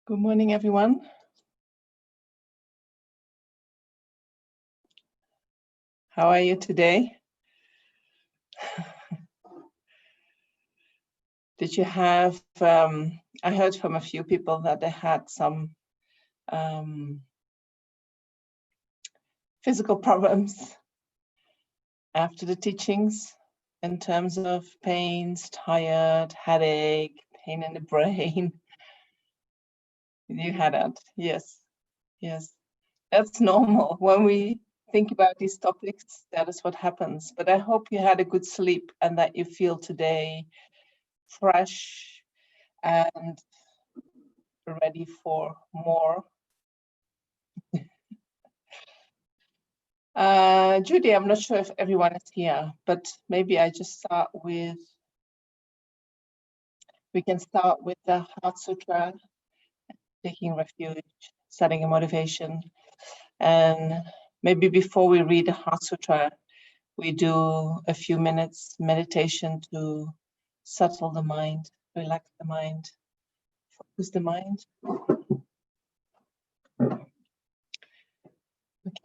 Good morning, everyone. How are you today? Did you have, I heard from a few people that they had some physical problems after the teachings in terms of pains, tired, headache, pain in the brain. You had that, yes, yes. That's normal. When we think about these topics, that is what happens. But I hope you had a good sleep and that you feel today fresh and ready for more. Judy, I'm not sure if everyone is here, but maybe I just start with, we can start with the Heart Sutra, taking refuge, setting a motivation. And maybe before we read the Heart Sutra, we do a few minutes meditation to settle the mind, relax the mind, focus the mind.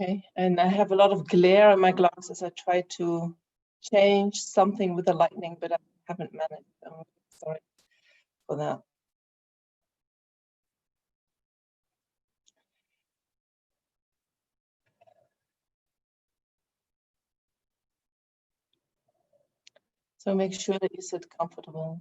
Okay, and I have a lot of glare in my glasses. I try to change something with the lightning, but I haven't managed. I'm sorry for that. So make sure that you sit comfortable.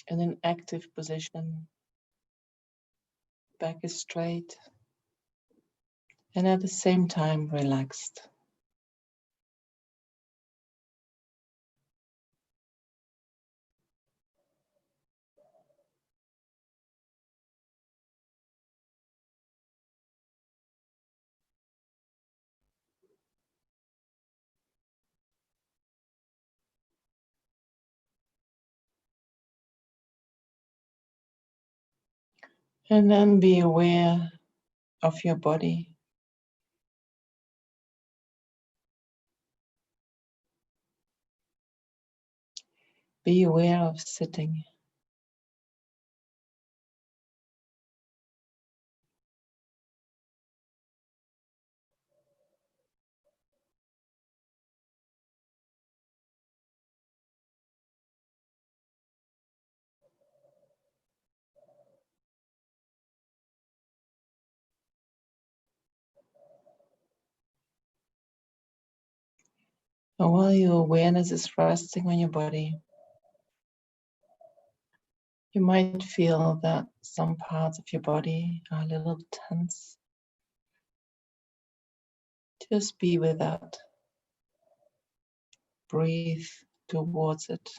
In an active position, back is straight, and at the same time relaxed. And then be aware of your body. Be aware of sitting. And while your awareness is resting on your body, you might feel that some parts of your body are a little tense. Just be with that. Breathe towards it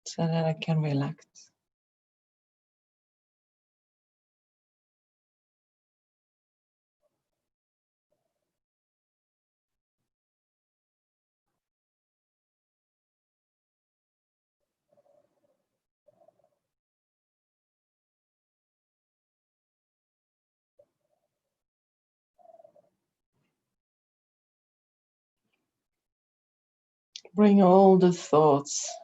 so that I can relax. Bring all the thoughts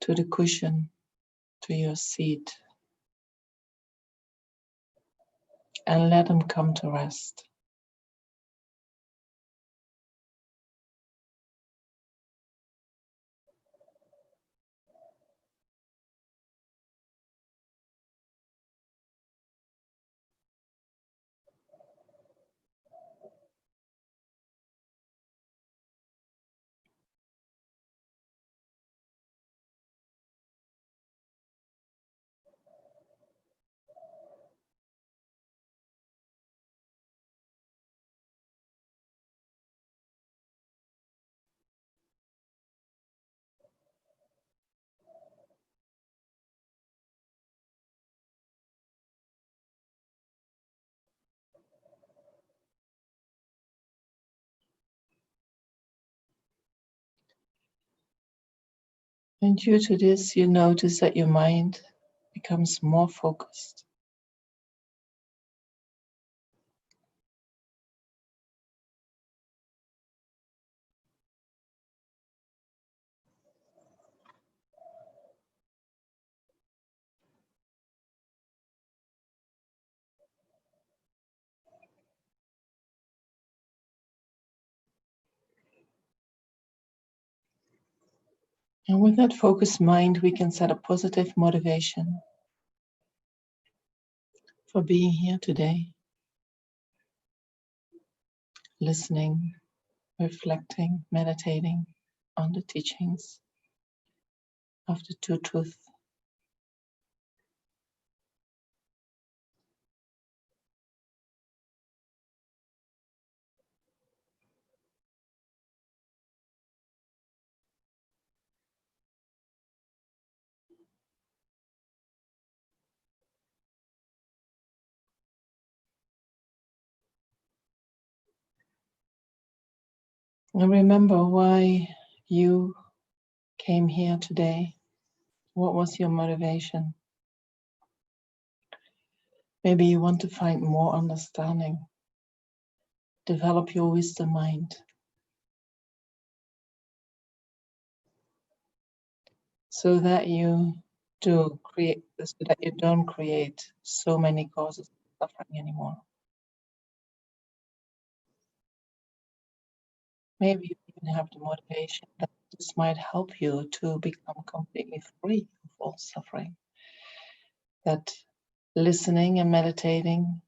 to the cushion, to your seat, and let them come to rest. And due to this, you notice that your mind becomes more focused. And with that focused mind, we can set a positive motivation for being here today, listening, reflecting, meditating on the teachings of the Two Truths. And remember why you came here today. What was your motivation? Maybe you want to find more understanding, develop your wisdom mind, so that you don't create so many causes of suffering anymore. Maybe you even have the motivation that this might help you to become completely free of all suffering. That listening and meditating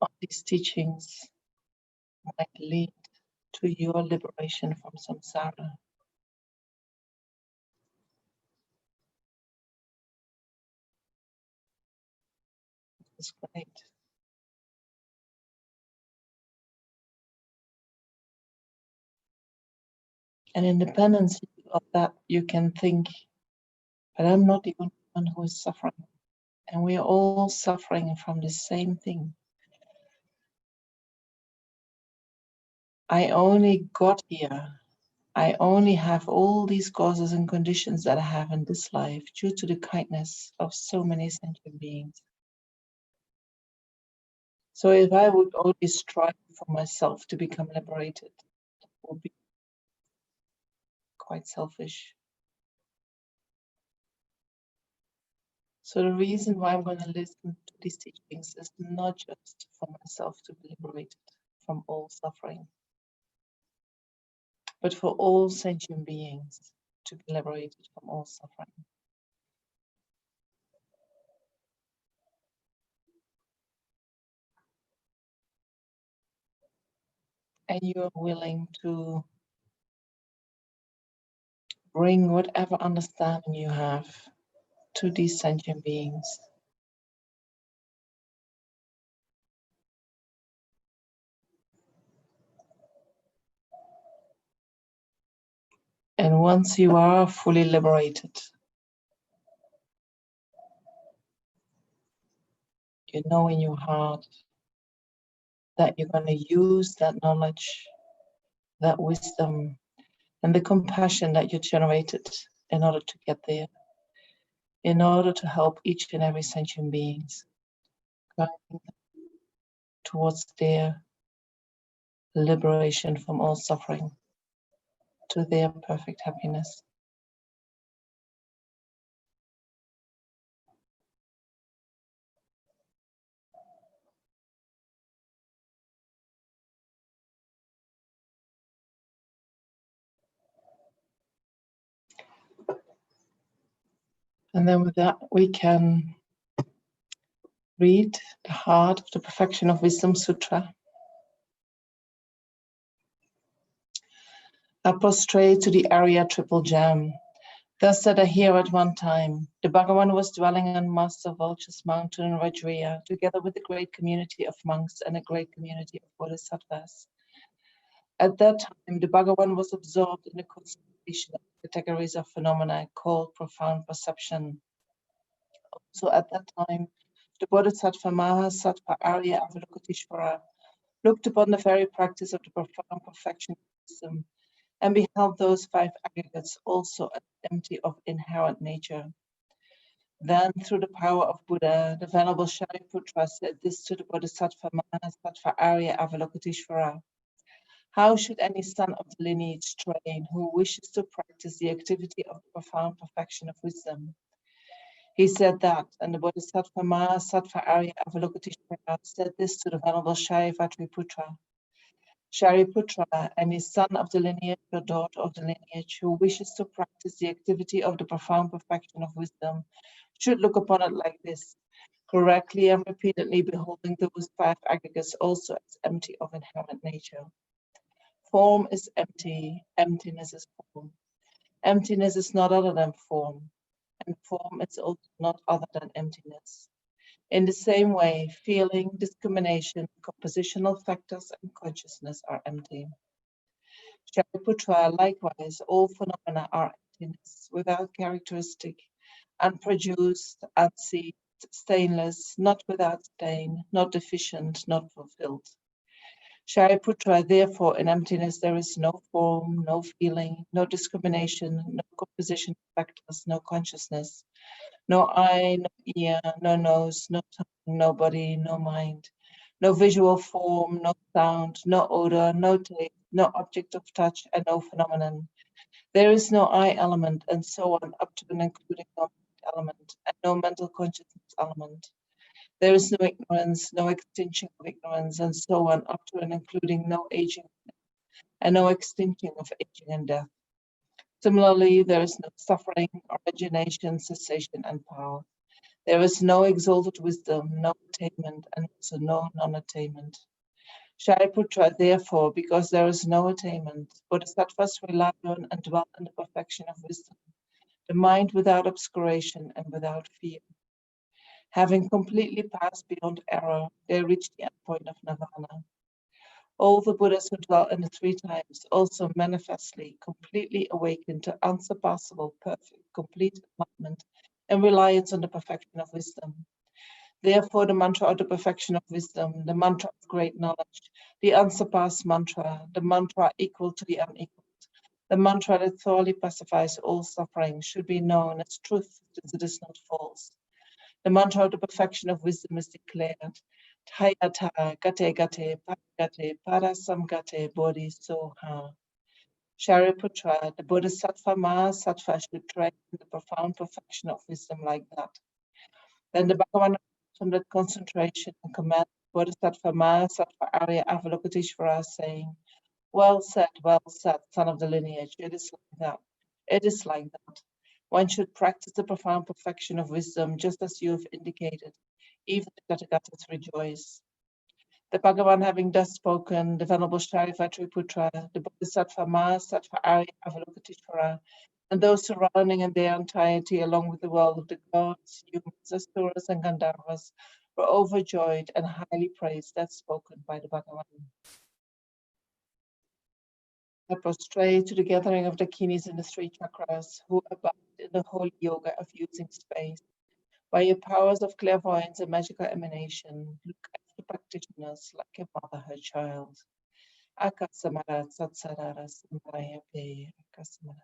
on these teachings might lead to your liberation from samsara. It's great. And independence of that, you can think, but I'm not the only one who is suffering. And we are all suffering from the same thing. I only got here. I only have all these causes and conditions that I have in this life due to the kindness of so many sentient beings. So if I would only strive for myself to become liberated, it would be quite selfish. So the reason why I'm going to listen to these teachings is not just for myself to be liberated from all suffering, but for all sentient beings to be liberated from all suffering. And you are willing to bring whatever understanding you have to these sentient beings. And once you are fully liberated, you know in your heart that you're going to use that knowledge, that wisdom, and the compassion that you generated in order to get there, in order to help each and every sentient beings guiding towards their liberation from all suffering, to their perfect happiness. And then with that, we can read the Heart of the Perfection of Wisdom Sutra. I prostrate to the Arya Triple Gem. Thus said I here at one time, the Bhagavan was dwelling on Master Vulture's mountain in Vajraya, together with a great community of monks and a great community of bodhisattvas. At that time, the Bhagavan was absorbed in the consideration of categories of phenomena called profound perception. So at that time, the Bodhisattva Mahasattva Arya Avalokiteshvara looked upon the very practice of the profound perfection system and beheld those 5 aggregates also as empty of inherent nature. Then, through the power of Buddha, the Venerable Shariputra said this to the Bodhisattva Mahasattva Arya Avalokiteshvara. How should any son of the lineage train who wishes to practice the activity of the profound perfection of wisdom? He said that, and the Bodhisattva Mahasattva Arya Avalokiteshvara said this to the Venerable Shariputra. Shariputra, any son of the lineage or daughter of the lineage who wishes to practice the activity of the profound perfection of wisdom should look upon it like this, correctly and repeatedly beholding those 5 aggregates also as empty of inherent nature. Form is empty, emptiness is form. Emptiness is not other than form, and form is also not other than emptiness. In the same way, feeling, discrimination, compositional factors, and consciousness are empty. Shariputra, likewise, all phenomena are emptiness, without characteristic, unproduced, unseized, stainless, not without stain, not deficient, not fulfilled. Shariputra, therefore, in emptiness there is no form, no feeling, no discrimination, no composition factors, no consciousness, no eye, no ear, no nose, no tongue, no body, no mind, no visual form, no sound, no odor, no taste, no object of touch, and no phenomenon. There is no I element, and so on, up to and including no mind element, and no mental consciousness element. There is no ignorance, no extinction of ignorance, and so on, up to and including no aging, and no extinction of aging and death. Similarly, there is no suffering, origination, cessation, and power. There is no exalted wisdom, no attainment, and also no non-attainment. Shariputra, therefore, because there is no attainment, Bodhisattvas rely on and dwell in the perfection of wisdom, the mind without obscuration and without fear. Having completely passed beyond error, they reach the endpoint of nirvana. All the Buddhas who dwell in the 3 times also manifestly, completely awaken to unsurpassable, perfect, complete enlightenment and reliance on the perfection of wisdom. Therefore, the mantra of the perfection of wisdom, the mantra of great knowledge, the unsurpassed mantra, the mantra equal to the unequaled, the mantra that thoroughly pacifies all suffering, should be known as truth, since it is not false. The mantra of the perfection of wisdom is declared. Tayata gate gate paragate parasamgate bodhi soha. Shariputra, the Bodhisattva Mahasattva should train in the profound perfection of wisdom like that. Then the Bhagavan from that concentration and command Bodhisattva Mahasattva Arya Avalokiteshvara saying, well said, son of the lineage, it is like that. It is like that. One should practice the profound perfection of wisdom, just as you have indicated. Even the Tathagatas rejoice. The Bhagavan having thus spoken, the Venerable Shariputra, the Bodhisattva Mahasattva Arya Avalokiteshvara, and those surrounding in their entirety, along with the world of the gods, humans, asuras, and Gandharvas, were overjoyed and highly praised as spoken by the Bhagavan. I prostrate to the gathering of the Dakinis in the 3 chakras, who abide in the holy yoga of using space. By your powers of clairvoyance and magical emanation, look after practitioners like a mother her child. Akasamara Satsarara Samaya Pe Akasamara.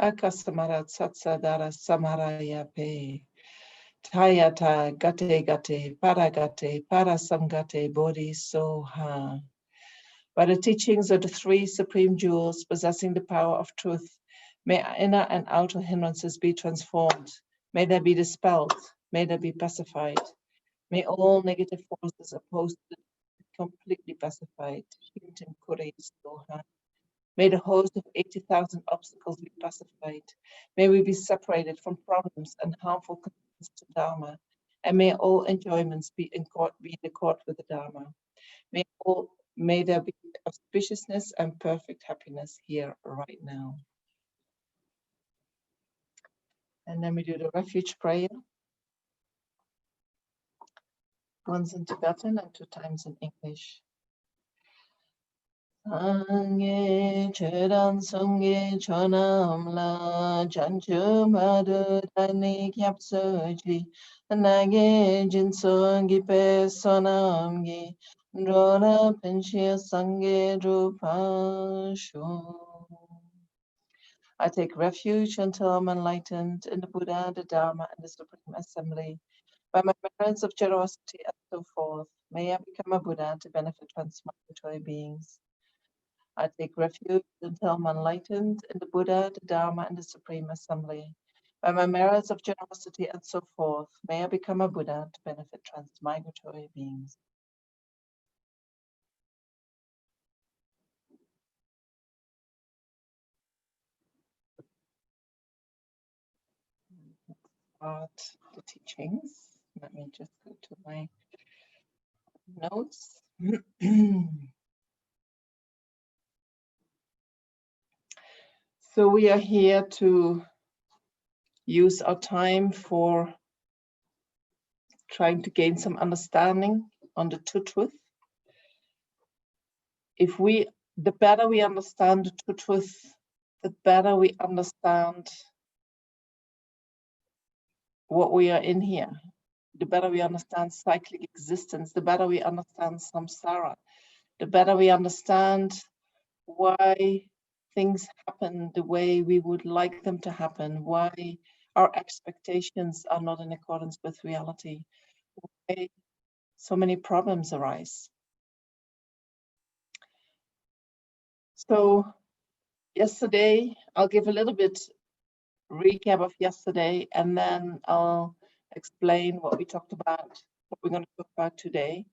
Akasamara Satsadara Samaraya Pe. Tayata Gate Gate Paragate Parasamgate Bodhi Soha. By the teachings of the 3 supreme jewels possessing the power of truth, may inner and outer hindrances be transformed. May they be dispelled. May they be pacified. May all negative forces opposed to be completely pacified. May the host of 80,000 obstacles be pacified. May we be separated from problems and harmful conditions to Dharma. and may all enjoyments be in accord with the Dharma. May there be auspiciousness and perfect happiness here right now. And then we do the refuge prayer. Once in Tibetan and 2 times in English. Sangye chedan sangye chonam la chanchu madu dani kyapsoji nage jinsongi pe sonamgi drona penshya sangye drupashu. I take refuge until I'm enlightened in the Buddha, the Dharma, and the Supreme Assembly. By my merits of generosity and so forth, may I become a Buddha to benefit transmigratory beings. I take refuge until I'm enlightened in the Buddha, the Dharma, and the Supreme Assembly. By my merits of generosity and so forth, may I become a Buddha to benefit transmigratory beings. Start the teachings. Let me just go to my notes. So we are here to use our time for trying to gain some understanding on the truth. The better we understand the truth, the better we understand what we are in here. The better we understand cyclic existence, the better we understand samsara, the better we understand why things happen the way we would like them to happen, why our expectations are not in accordance with reality, why so many problems arise. So yesterday, I'll give a little bit recap of yesterday, and then I'll explain what we talked about, what we're going to talk about today.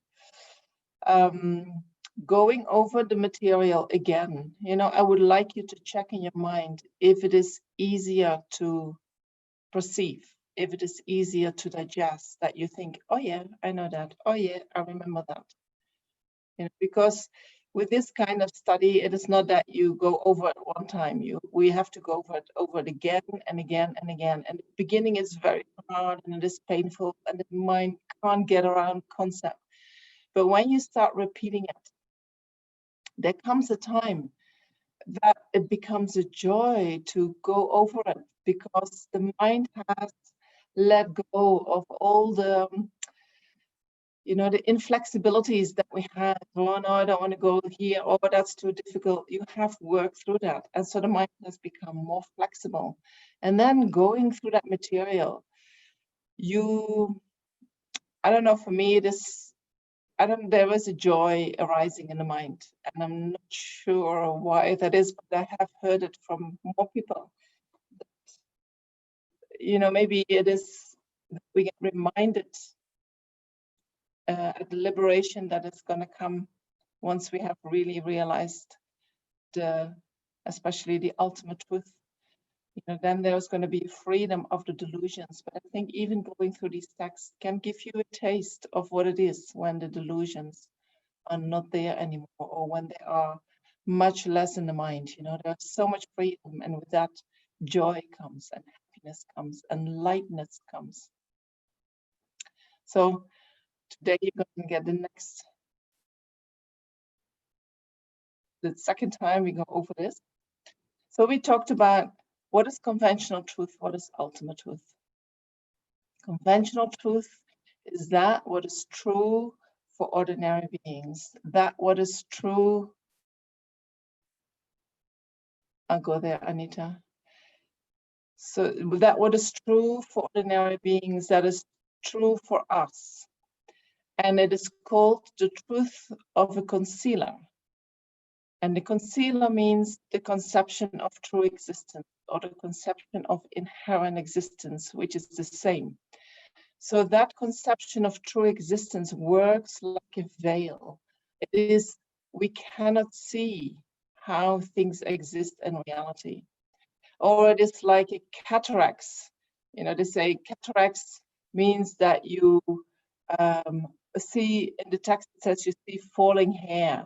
Going over the material again, I would like you to check in your mind if it is easier to perceive, if it is easier to digest, that you think, oh yeah, I know that, oh yeah, I remember that. Because with this kind of study, it is not that you go over it one time. We have to go over it again and again and again. And the beginning is very hard and it is painful and the mind can't get around concept. But when you start repeating it, there comes a time that it becomes a joy to go over it, because the mind has let go of all the the inflexibilities that we have. Oh no, I don't want to go here. Oh, that's too difficult. You have worked through that. And so the mind has become more flexible. And then going through that material, I don't know, for me, there was a joy arising in the mind. And I'm not sure why that is, but I have heard it from more people. Maybe it is, we get reminded at the liberation that is going to come once we have really realized especially the ultimate truth. Then there's going to be freedom of the delusions. But I think even going through these texts can give you a taste of what it is when the delusions are not there anymore, or when they are much less in the mind. There's so much freedom, and with that, joy comes, and happiness comes, and lightness comes. So today you're going to get the second time we go over this. So we talked about what is conventional truth, what is ultimate truth. Conventional truth is that what is true for ordinary beings, that what is true. I'll go there, Anita. So that what is true for ordinary beings, that is true for us. And it is called the truth of a concealer. And the concealer means the conception of true existence, or the conception of inherent existence, which is the same. So that conception of true existence works like a veil. It is, we cannot see how things exist in reality. Or it is like a cataracts. They say cataracts means that you see in the text it says you see falling hair.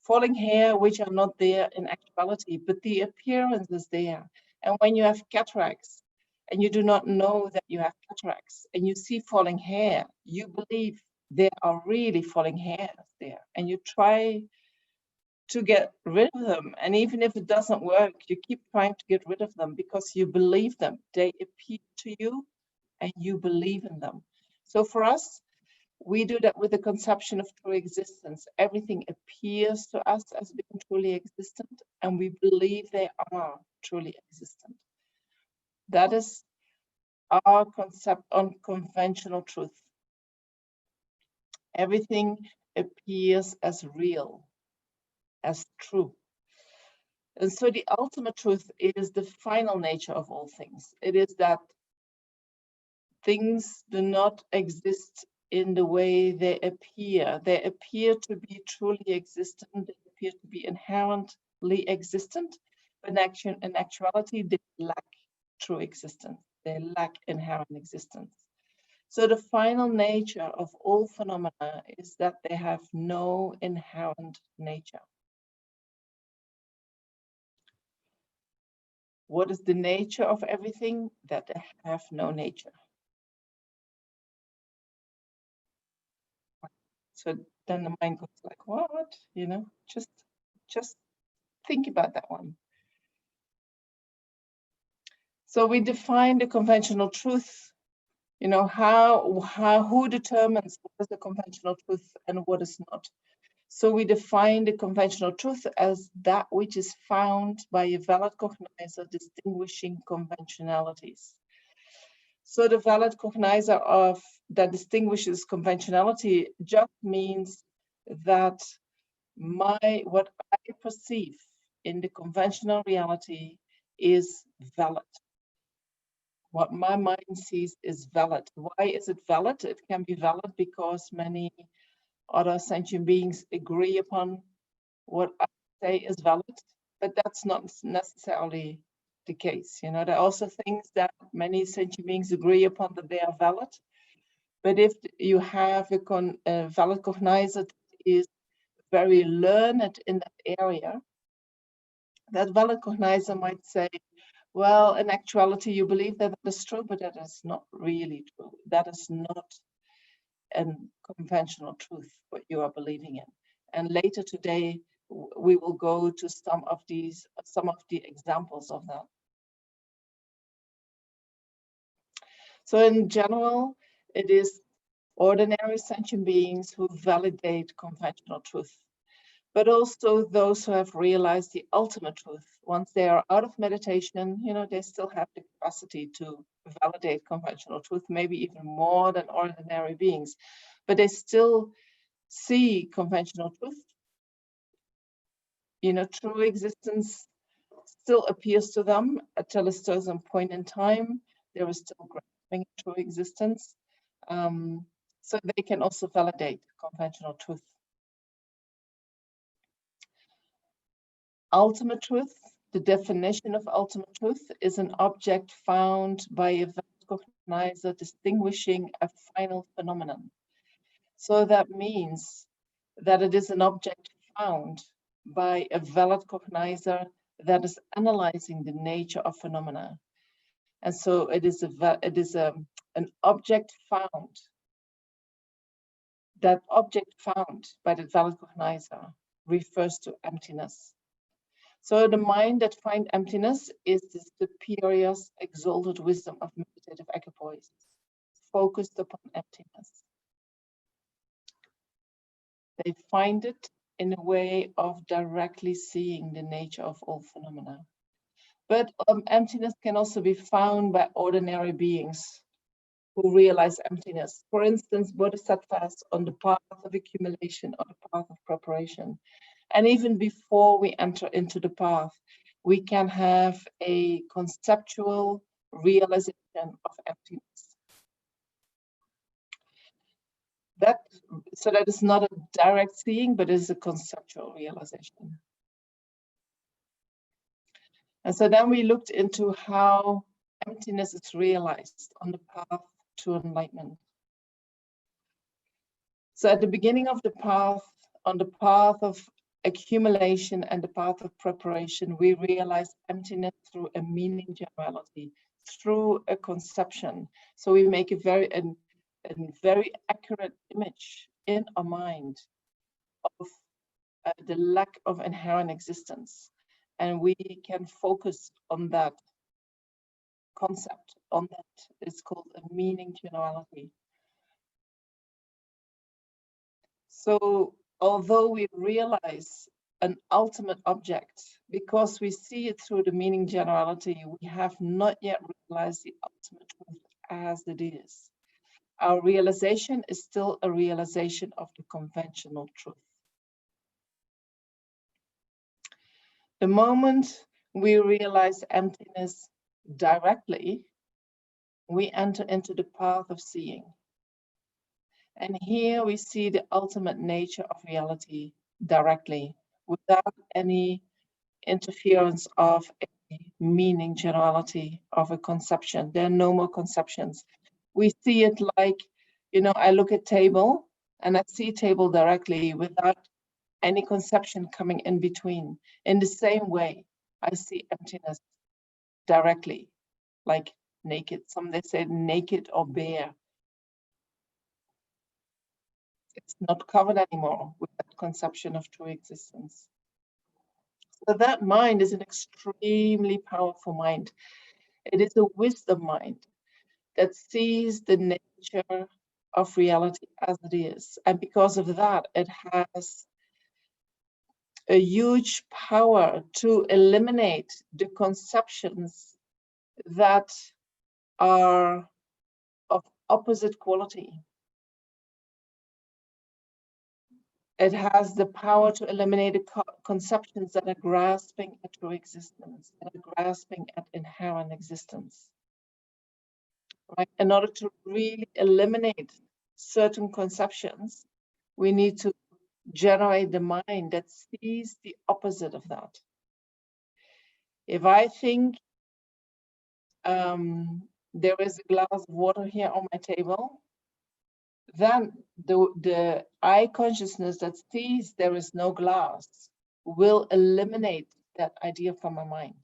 Falling hair which are not there in actuality, but the appearance is there. And when you have cataracts and you do not know that you have cataracts and you see falling hair, you believe there are really falling hairs there, and you try to get rid of them. And even if it doesn't work, you keep trying to get rid of them because you believe them. They appear to you and you believe in them. So for us, we do that with the conception of true existence. Everything appears to us as being truly existent, and we believe they are truly existent. That is our concept on conventional truth. Everything appears as real, as true. And so the ultimate truth is the final nature of all things. It is that things do not exist in the way they appear. They appear to be truly existent. They appear to be inherently existent, but in actuality, they lack true existence. They lack inherent existence. So the final nature of all phenomena is that they have no inherent nature. What is the nature of everything? That they have no nature. So then the mind goes like, what? You know, just think about that one. So we define the conventional truth. You know, who determines what is the conventional truth and what is not? So we define the conventional truth as that which is found by a valid cognizer distinguishing conventionalities. So the valid cognizer of that distinguishes conventionality just means that what I perceive in the conventional reality is valid. What my mind sees is valid. Why is it valid? It can be valid because many other sentient beings agree upon what I say is valid, but that's not necessarily the case. You know, there are also things that many sentient beings agree upon that they are valid. But if you have a valid cognizer that is very learned in that area, that valid cognizer might say, well, in actuality, you believe that that is true, but that is not really true. That is not a conventional truth, what you are believing in. And later today, we will go to some of the examples of that. So in general, it is ordinary sentient beings who validate conventional truth, but also those who have realized the ultimate truth. Once they are out of meditation, you know, they still have the capacity to validate conventional truth, maybe even more than ordinary beings, but they still see conventional truth. You know, true existence still appears to them until a certain point in time. There is still grasping true existence. So they can also validate conventional truth. Ultimate truth, the definition of ultimate truth is an object found by a valid cognizer distinguishing a final phenomenon. So that means that it is an object found by a valid cognizer that is analyzing the nature of phenomena. And so it is an object found. That object found by the valid cognizer refers to emptiness. So the mind that finds emptiness is the superior exalted wisdom of meditative equipoise, focused upon emptiness. They find it in a way of directly seeing the nature of all phenomena. But emptiness can also be found by ordinary beings who realize emptiness. For instance, bodhisattvas on the path of accumulation or the path of preparation. And even before we enter into the path, we can have a conceptual realization of emptiness. So that is not a direct seeing, but is a conceptual realization. And so then we looked into how emptiness is realized on the path to enlightenment. So at the beginning of the path, on the path of accumulation and the path of preparation, we realize emptiness through a meaning generality, through a conception. So we make a very accurate image in our mind of the lack of inherent existence. And we can focus on that concept, on that. It's called a meaning generality. So although we realize an ultimate object, because we see it through the meaning generality, we have not yet realized the ultimate truth as it is. Our realization is still a realization of the conventional truth. The moment we realize emptiness directly, we enter into the path of seeing. And here we see the ultimate nature of reality directly, without any interference of a meaning generality of a conception. There are no more conceptions. We see it like, you know, I look at table and I see table directly without any conception coming in between. In the same way, I see emptiness directly, like naked. Some they say naked or bare. It's not covered anymore with that conception of true existence. So that mind is an extremely powerful mind. It is a wisdom mind that sees the nature of reality as it is. And because of that, it has a huge power to eliminate the conceptions that are of opposite quality. It has the power to eliminate the conceptions that are grasping at true existence, that are grasping at inherent existence. Right? In order to really eliminate certain conceptions, we need to generate the mind that sees the opposite of that. If I think there is a glass of water here on my table, then the I consciousness that sees there is no glass will eliminate that idea from my mind.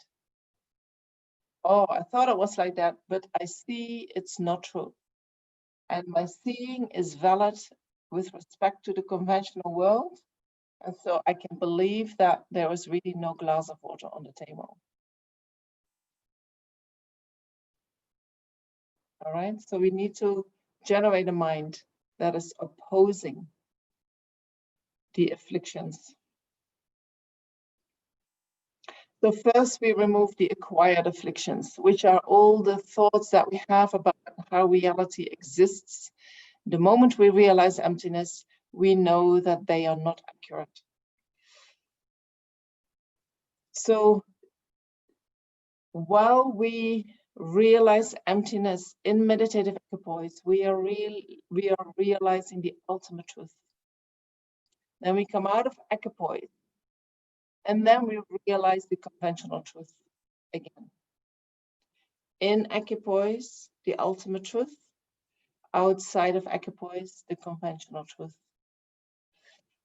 Oh, I thought it was like that, but I see it's not true. And my seeing is valid with respect to the conventional world. And so I can believe that there is really no glass of water on the table. All right, so we need to generate a mind that is opposing the afflictions. So first we remove the acquired afflictions, which are all the thoughts that we have about how reality exists. The moment we realize emptiness, we know that they are not accurate. So while we realize emptiness in meditative equipoise, we are realizing the ultimate truth. Then we come out of equipoise, and then we realize the conventional truth again. In equipoise, the ultimate truth. Outside of equipoise, the conventional truth.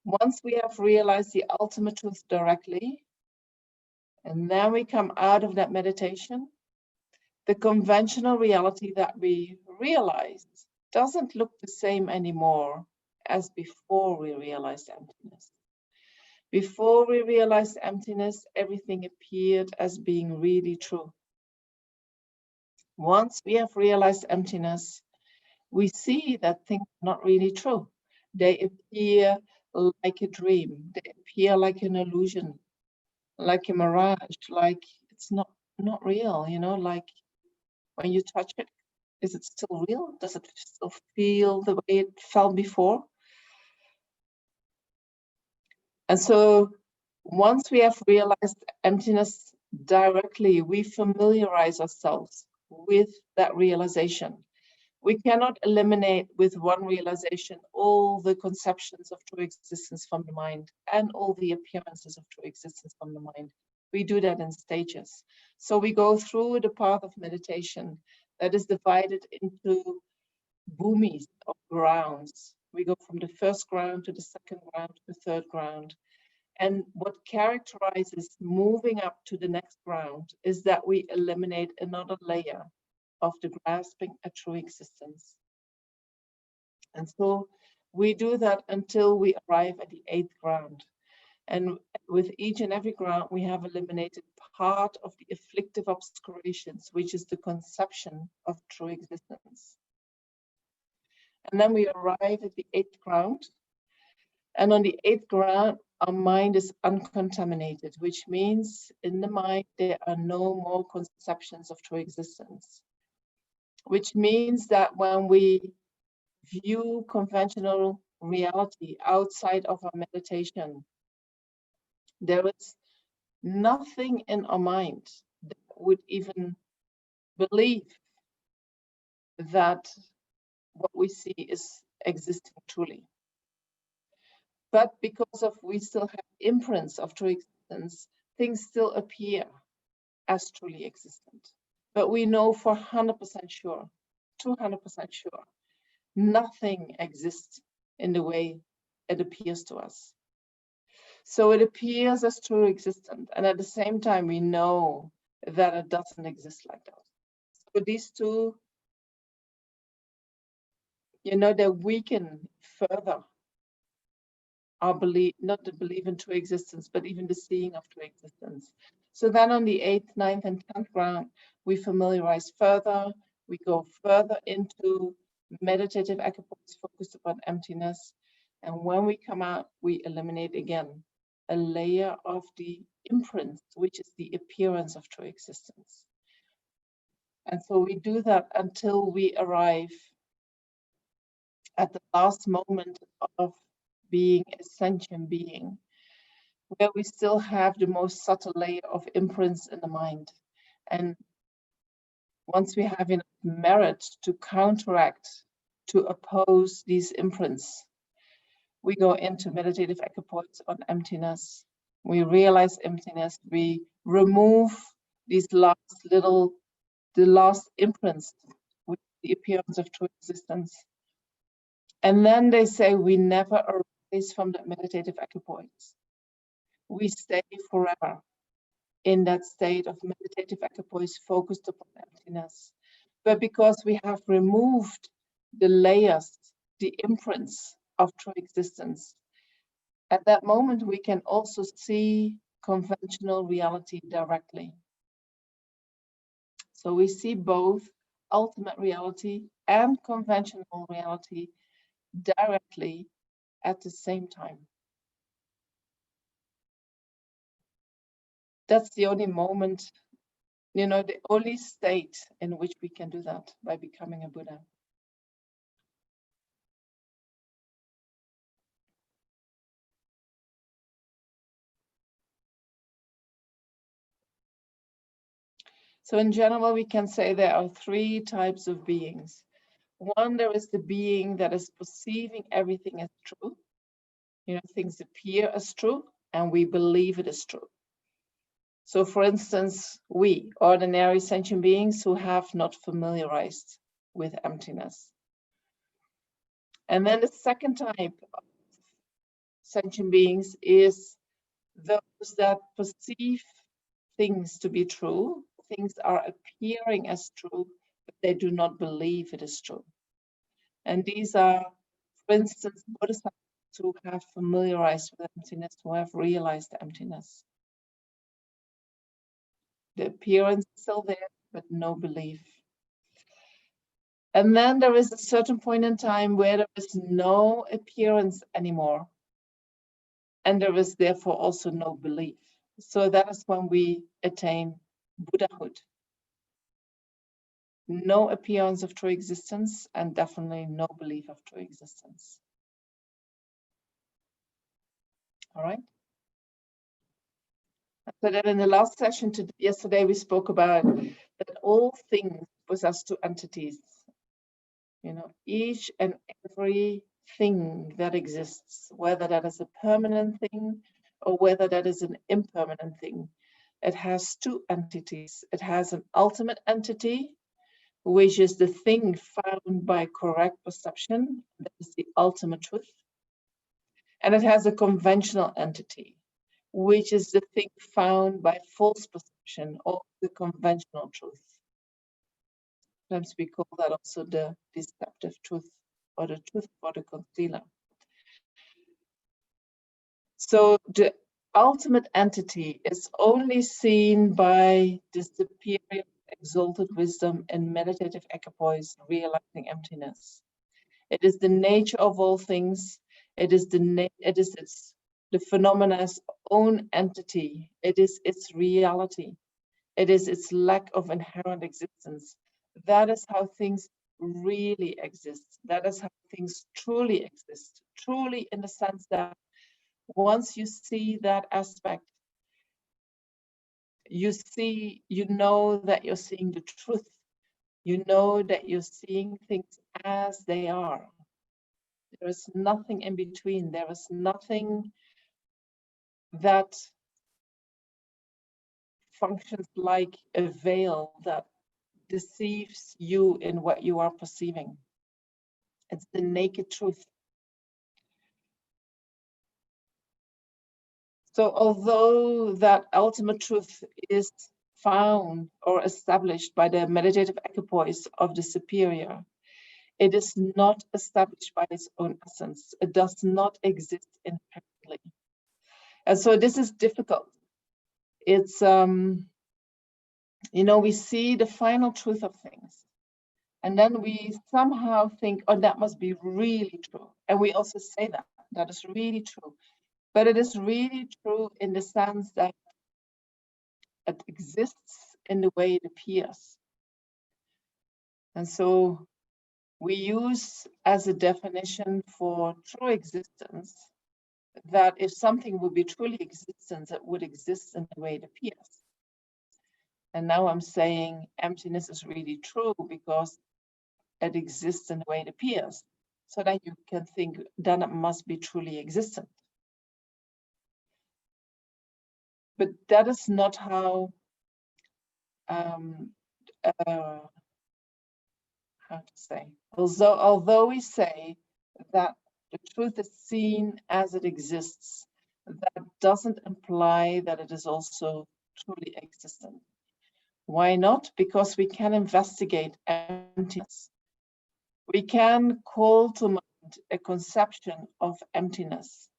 Once we have realized the ultimate truth directly, and then we come out of that meditation, the conventional reality that we realized doesn't look the same anymore as before we realized emptiness. Before we realized emptiness, everything appeared as being really true. Once we have realized emptiness, we see that things are not really true. They appear like a dream. They appear like an illusion, like a mirage, like it's not real, you know, like when you touch it, is it still real? Does it still feel the way it felt before? And so once we have realized emptiness directly, we familiarize ourselves with that realization. We cannot eliminate with one realization all the conceptions of true existence from the mind and all the appearances of true existence from the mind. We do that in stages. So we go through the path of meditation that is divided into bhumis, or grounds. We go from the first ground to the second ground to the third ground. And what characterizes moving up to the next ground is that we eliminate another layer of the grasping at true existence. And so we do that until we arrive at the 8th ground. And with each and every ground, we have eliminated part of the afflictive obscurations, which is the conception of true existence. And then we arrive at the 8th ground. And on the 8th ground, our mind is uncontaminated, which means in the mind, there are no more conceptions of true existence. Which means that when we view conventional reality outside of our meditation, there is nothing in our mind that would even believe that what we see is existing truly. But because of we still have imprints of true existence, things still appear as truly existent. But we know for 100% sure, 200% sure, nothing exists in the way it appears to us. So it appears as true existent, and at the same time we know that it doesn't exist like that. So these two, they weaken further our belief, not the belief in true existence, but even the seeing of true existence. So then on the 8th, 9th, and 10th ground, we familiarize further, we go further into meditative equipoise focused upon emptiness. And when we come out, we eliminate again a layer of the imprint, which is the appearance of true existence. And so we do that until we arrive at the last moment of being a sentient being, where we still have the most subtle layer of imprints in the mind. And once we have enough merit to counteract, to oppose these imprints, we go into meditative equipoise on emptiness. We realize emptiness. We remove these the last imprints with the appearance of true existence. And then they say we never arise from that meditative equipoise. We stay forever in that state of meditative equipoise focused upon emptiness. But because we have removed the layers, the imprints of true existence, at that moment we can also see conventional reality directly. So we see both ultimate reality and conventional reality directly at the same time. That's the only moment, the only state in which we can do that, by becoming a Buddha. So in general, we can say there are 3 types of beings. One, there is the being that is perceiving everything as true. Things appear as true and we believe it is true. So for instance, we, ordinary sentient beings who have not familiarized with emptiness. And then the second type of sentient beings is those that perceive things to be true. Things are appearing as true, but they do not believe it is true. And these are, for instance, bodhisattvas who have familiarized with emptiness, who have realized the emptiness. The appearance is still there, but no belief. And then there is a certain point in time where there is no appearance anymore. And there is therefore also no belief. So that is when we attain Buddhahood. No appearance of true existence and definitely no belief of true existence. All right. So that in the last session yesterday, we spoke about that all things possess 2 entities. Each and every thing that exists, whether that is a permanent thing or whether that is an impermanent thing, it has 2 entities. It has an ultimate entity, which is the thing found by correct perception, that is the ultimate truth. And it has a conventional entity, which is the thing found by false perception, or the conventional truth. Sometimes we call that also the deceptive truth, or the truth for the concealer. So the ultimate entity is only seen by the superior exalted wisdom and meditative equipoise realizing emptiness. It is the nature of all things. It is the phenomena's own entity. It is its reality. It is its lack of inherent existence. That is how things really exist. That is how things truly exist. Truly, in the sense that once you see that aspect, you know that you're seeing the truth. You know that you're seeing things as they are. There is nothing in between. There is nothing that functions like a veil that deceives you in what you are perceiving. It's the naked truth. So although that ultimate truth is found or established by the meditative equipoise of the superior, it is not established by its own essence. It does not exist inherently. And so this is difficult. It's, we see the final truth of things. And then we somehow think, oh, that must be really true. And we also say that is really true. But it is really true in the sense that it exists in the way it appears. And so we use as a definition for true existence that if something would be truly existence, it would exist in the way it appears. And now I'm saying emptiness is really true because it exists in the way it appears. So that you can think, then it must be truly existent. But that is not how, how to say, although we say that the truth is seen as it exists, that doesn't imply that it is also truly existent. Why not? Because we can investigate emptiness. We can call to mind a conception of emptiness.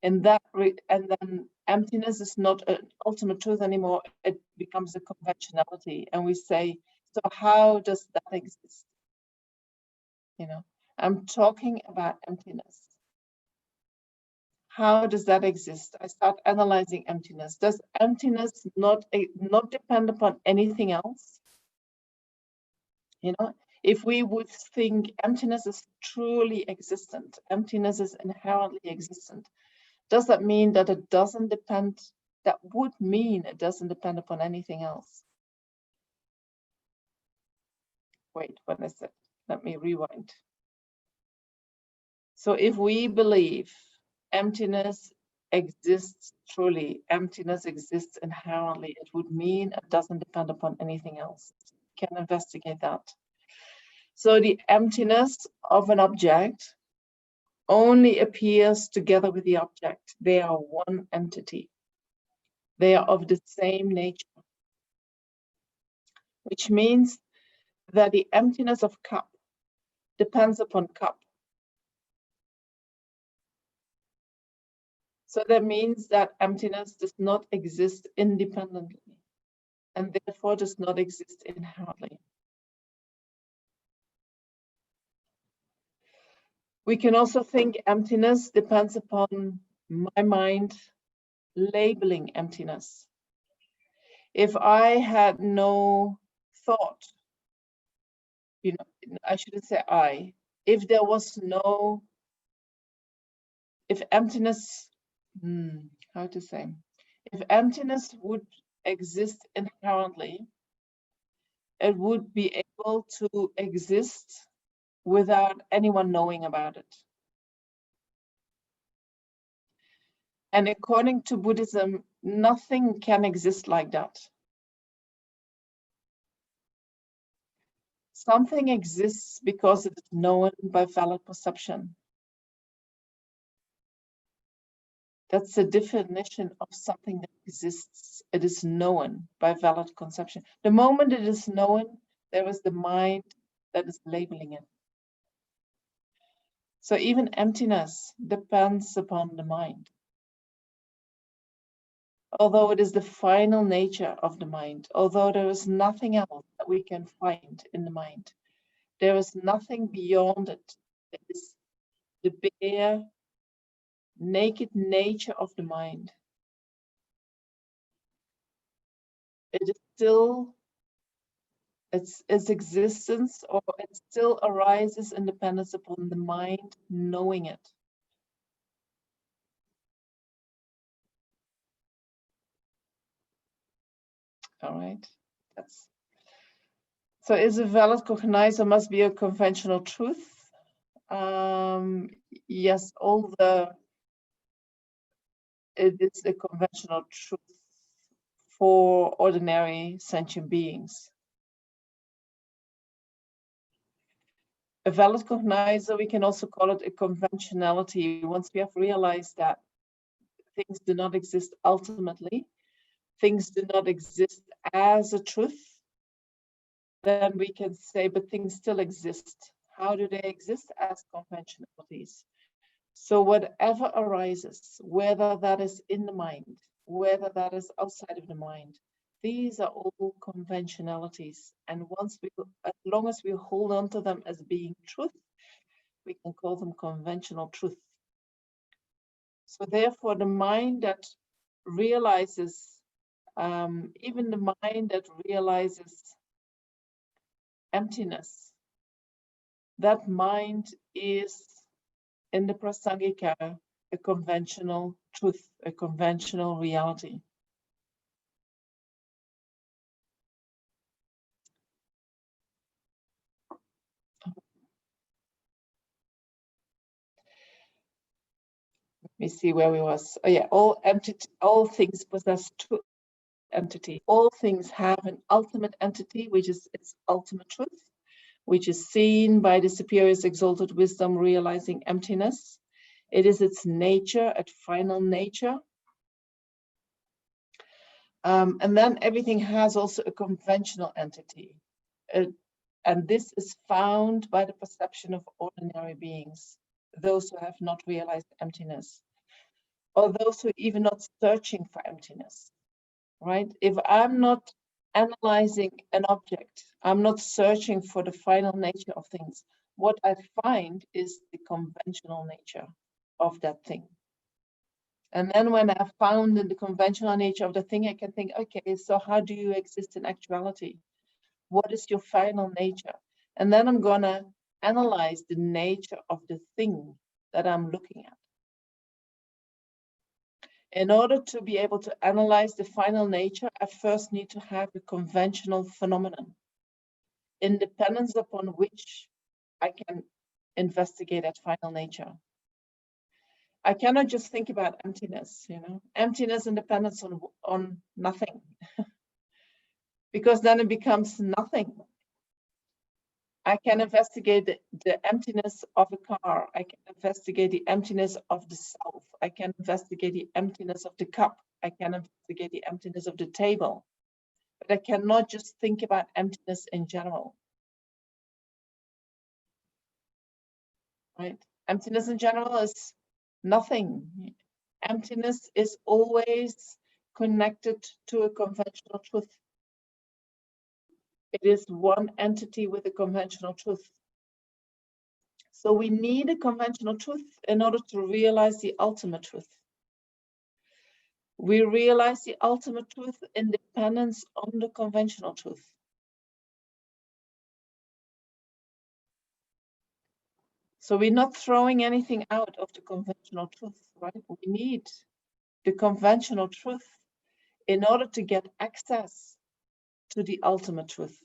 And then emptiness is not an ultimate truth anymore. It becomes a conventionality. And we say, so how does that exist? I'm talking about emptiness. How does that exist? I start analyzing emptiness. Does emptiness not depend upon anything else? If we would think emptiness is truly existent, emptiness is inherently existent, does that mean that it doesn't depend? That would mean it doesn't depend upon anything else. Wait, what is it? Let me rewind. So if we believe emptiness exists truly, emptiness exists inherently, it would mean it doesn't depend upon anything else. Can investigate that. So the emptiness of an object only appears together with the object. They are one entity. They are of the same nature, which means that the emptiness of cup depends upon cup. So that means that emptiness does not exist independently and therefore does not exist inherently. We can also think emptiness depends upon my mind labeling emptiness. If I had no thought, I shouldn't say I, if there was no, if emptiness, how to say, if emptiness would exist inherently, it would be able to exist without anyone knowing about it. And according to Buddhism, nothing can exist like that. Something exists because it is known by valid perception. That's the definition of something that exists. It is known by valid conception. The moment it is known, there is the mind that is labeling it. So even emptiness depends upon the mind. Although it is the final nature of the mind, although there is nothing else that we can find in the mind, there is nothing beyond it. It is the bare, naked nature of the mind. It is still, its existence, or it still arises independence upon the mind knowing it. All right, that's so. Is a valid cognizer must be a conventional truth? Yes, it is a conventional truth for ordinary sentient beings. A valid cognizer, we can also call it a conventionality. Once we have realized that things do not exist ultimately, things do not exist as a truth, then we can say, but things still exist. How do they exist? As conventionalities. So whatever arises, whether that is in the mind, whether that is outside of the mind, these are all conventionalities. And as long as we hold on to them as being truth, we can call them conventional truth. So therefore, the mind that realizes, even the mind that realizes emptiness, that mind is in the Prasangika a conventional truth, a conventional reality. Let me see where we was. Oh yeah, all things possess truth, entity. All things have an ultimate entity, which is its ultimate truth, which is seen by the superior's exalted wisdom realizing emptiness. It is its nature, its final nature. And then everything has also a conventional entity. And this is found by the perception of ordinary beings, those who have not realized emptiness, or those who are even not searching for emptiness, right? If I'm not analyzing an object, I'm not searching for the final nature of things, what I find is the conventional nature of that thing. And then when I've found the conventional nature of the thing, I can think, okay, so how do you exist in actuality? What is your final nature? And then I'm gonna analyze the nature of the thing that I'm looking at. In order to be able to analyze the final nature, I first need to have a conventional phenomenon, independence upon which I can investigate that final nature. I cannot just think about emptiness, emptiness and dependence on nothing, because then it becomes nothing. I can investigate the emptiness of a car. I can investigate the emptiness of the self. I can investigate the emptiness of the cup. I can investigate the emptiness of the table. But I cannot just think about emptiness in general. Right? Emptiness in general is nothing. Emptiness is always connected to a conventional truth. It is one entity with a conventional truth. So we need a conventional truth in order to realize the ultimate truth. We realize the ultimate truth in dependence on the conventional truth. So we're not throwing anything out of the conventional truth, right? We need the conventional truth in order to get access to the ultimate truth.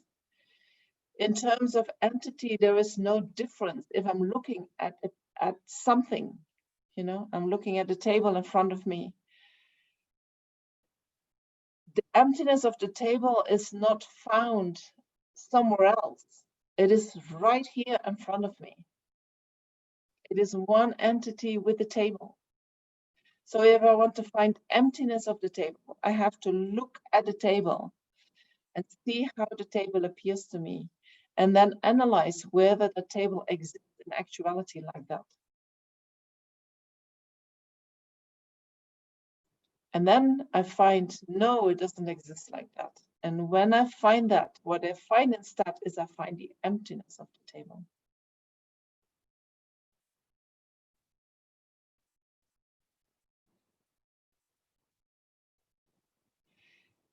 In terms of entity, there is no difference. If I'm looking at something, I'm looking at the table in front of me. The emptiness of the table is not found somewhere else. It is right here in front of me. It is one entity with the table. So if I want to find emptiness of the table, I have to look at the table and see how the table appears to me, and then analyze whether the table exists in actuality like that. And then I find, no, it doesn't exist like that. And when I find that, what I find instead is I find the emptiness of the table.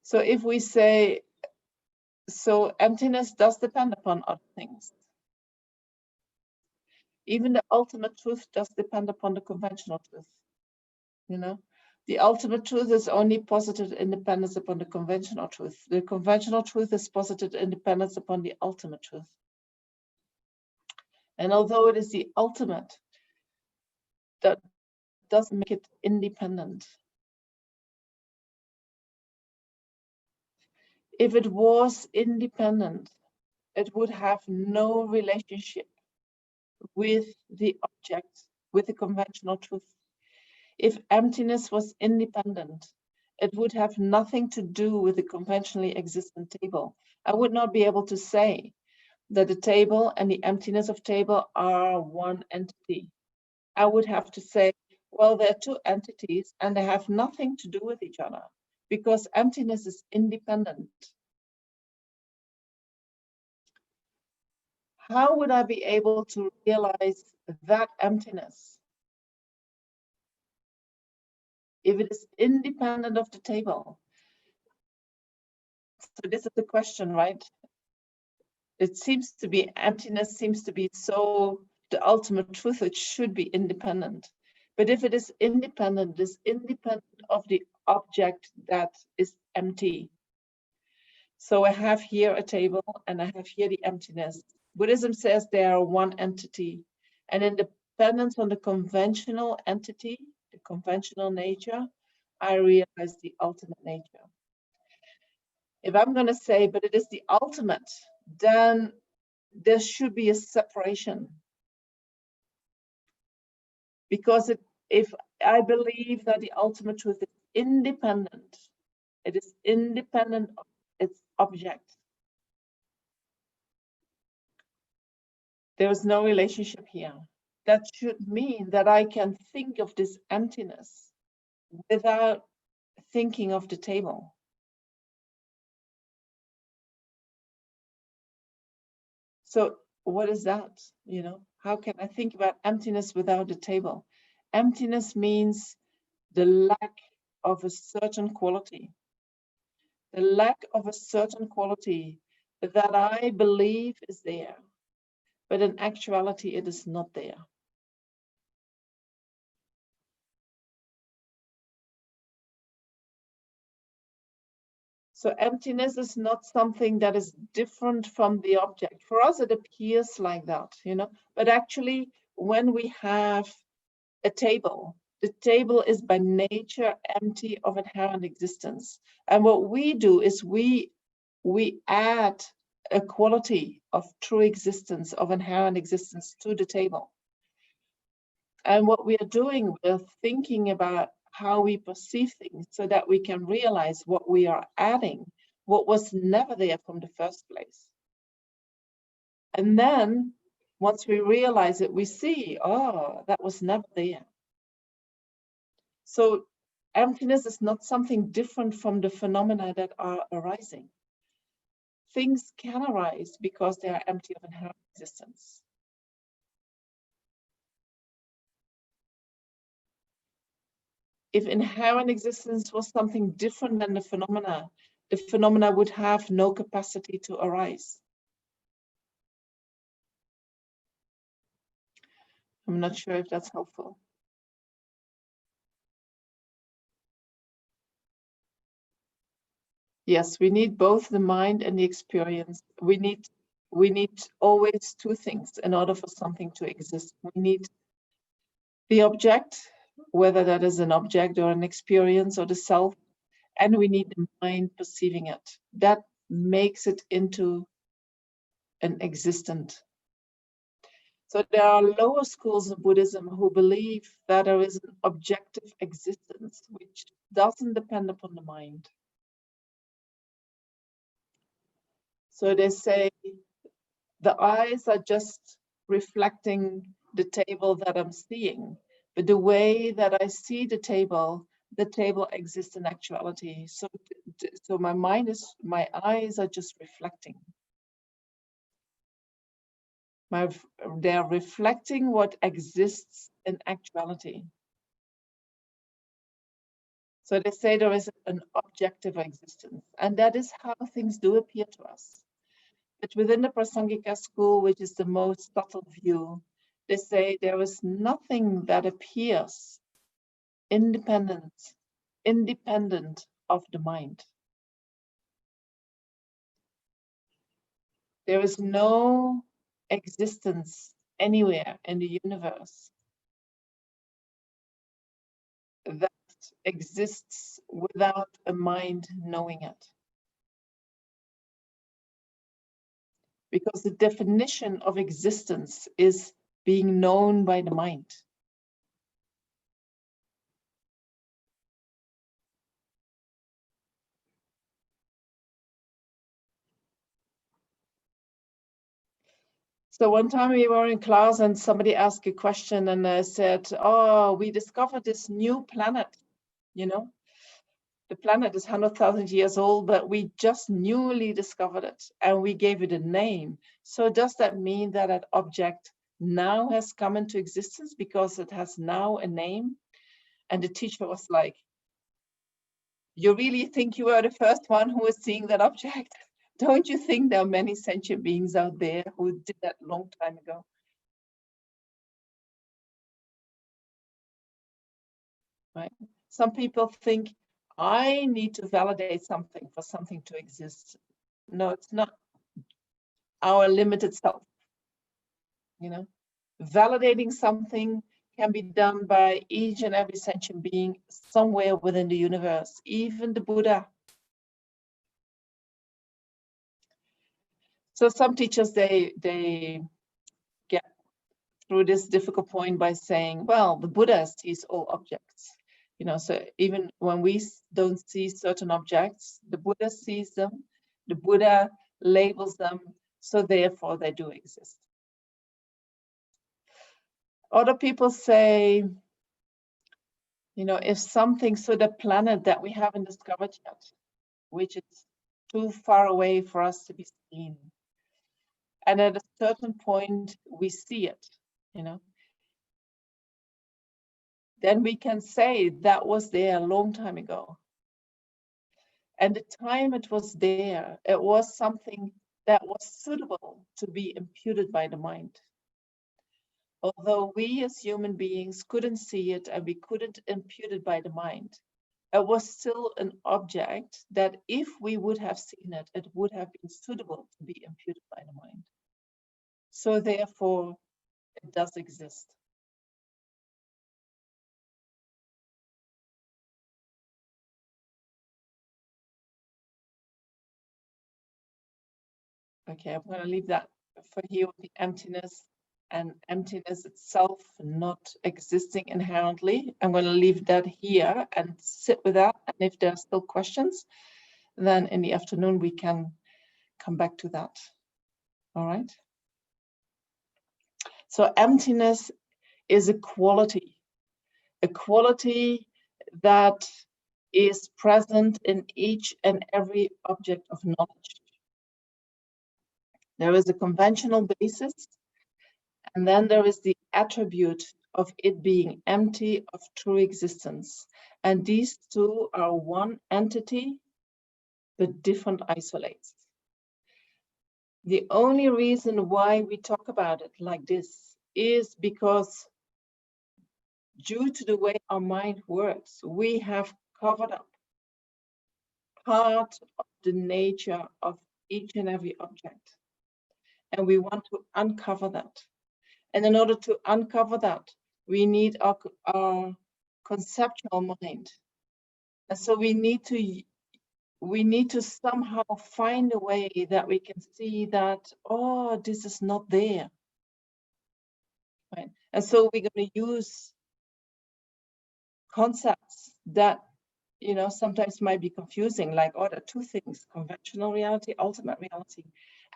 So if we say, so emptiness does depend upon other things. Even the ultimate truth does depend upon the conventional truth. You know, the ultimate truth is only posited independence upon the conventional truth. The conventional truth is posited independence upon the ultimate truth. And although it is the ultimate, that doesn't make it independent. If it was independent, it would have no relationship with the object, with the conventional truth. If emptiness was independent, it would have nothing to do with the conventionally existent table. I would not be able to say that the table and the emptiness of table are one entity. I would have to say, well, they're two entities and they have nothing to do with each other because emptiness is independent. How would I be able to realize that emptiness if it is independent of the table? So this is the question, right? It seems to be, emptiness seems to be so the ultimate truth, it should be independent. But if it is independent, it is independent of the object that is empty. So I have here a table and I have here the emptiness. Buddhism says they are one entity, and in dependence on the conventional entity, the conventional nature, I realize the ultimate nature. If I'm going to say, but it is the ultimate, then there should be a separation. Because if I believe that the ultimate truth is independent, it is independent of its object, there is no relationship here. That should mean that I can think of this emptiness without thinking of the table. So what is that? You know, how can I think about emptiness without the table? Emptiness means the lack of a certain quality. The lack of a certain quality that I believe is there, but in actuality it is not there. So emptiness is not something that is different from the object. For us, it appears like that, you know, but actually when we have a table, the table is by nature empty of inherent existence. And what we do is we add a quality of true existence, of inherent existence to the table. And what we are doing, we're thinking about how we perceive things so that we can realize what we are adding, what was never there from the first place. And then once we realize it, we see, oh, that was never there. So emptiness is not something different from the phenomena that are arising. Things can arise because they are empty of inherent existence. If inherent existence was something different than the phenomena would have no capacity to arise. I'm not sure if that's helpful. Yes, we need both the mind and the experience. We need always two things in order for something to exist. We need the object, whether that is an object or an experience or the self, and we need the mind perceiving it. That makes it into an existent. So there are lower schools of Buddhism who believe that there is an objective existence which doesn't depend upon the mind. So they say the eyes are just reflecting the table that I'm seeing, but the way that I see the table exists in actuality. So my eyes are just reflecting. They're reflecting what exists in actuality. So they say there is an objective existence, and that is how things do appear to us. But within the Prasangika school, which is the most subtle view, they say there is nothing that appears independent of the mind. There is no existence anywhere in the universe that exists without a mind knowing it. Because the definition of existence is being known by the mind. So one time we were in class and somebody asked a question and I said, oh, we discovered this new planet, you know. The planet is 100,000 years old, but we just newly discovered it and we gave it a name. So does that mean that that object now has come into existence because it has now a name? And the teacher was like, you really think you are the first one who is seeing that object? Don't you think there are many sentient beings out there who did that a long time ago? Right? Some people think, I need to validate something for something to exist. No, it's not our limited self. You know, validating something can be done by each and every sentient being somewhere within the universe, even the Buddha. So some teachers, they get through this difficult point by saying, well, the Buddha sees all objects. You know, so even when we don't see certain objects, the Buddha sees them, the Buddha labels them, so therefore they do exist. Other people say, you know, if something, so the planet that we haven't discovered yet, which is too far away for us to be seen, and at a certain point we see it, you know, then we can say that was there a long time ago. And the time it was there, it was something that was suitable to be imputed by the mind. Although we as human beings couldn't see it and we couldn't impute it by the mind, it was still an object that if we would have seen it, it would have been suitable to be imputed by the mind. So therefore, it does exist. Okay, I'm going to leave that for here with the emptiness and emptiness itself not existing inherently. I'm going to leave that here and sit with that. And if there are still questions, then in the afternoon we can come back to that. All right. So emptiness is a quality that is present in each and every object of knowledge. There is a conventional basis, and then there is the attribute of it being empty of true existence. And these two are one entity, but different isolates. The only reason why we talk about it like this is because due to the way our mind works, we have covered up part of the nature of each and every object. And we want to uncover that. And in order to uncover that, we need our conceptual mind. And so we need to we need to somehow find a way that we can see that, oh, this is not there. Right? And so we're going to use concepts that, you know, sometimes might be confusing, like, oh, there are two things: conventional reality, ultimate reality.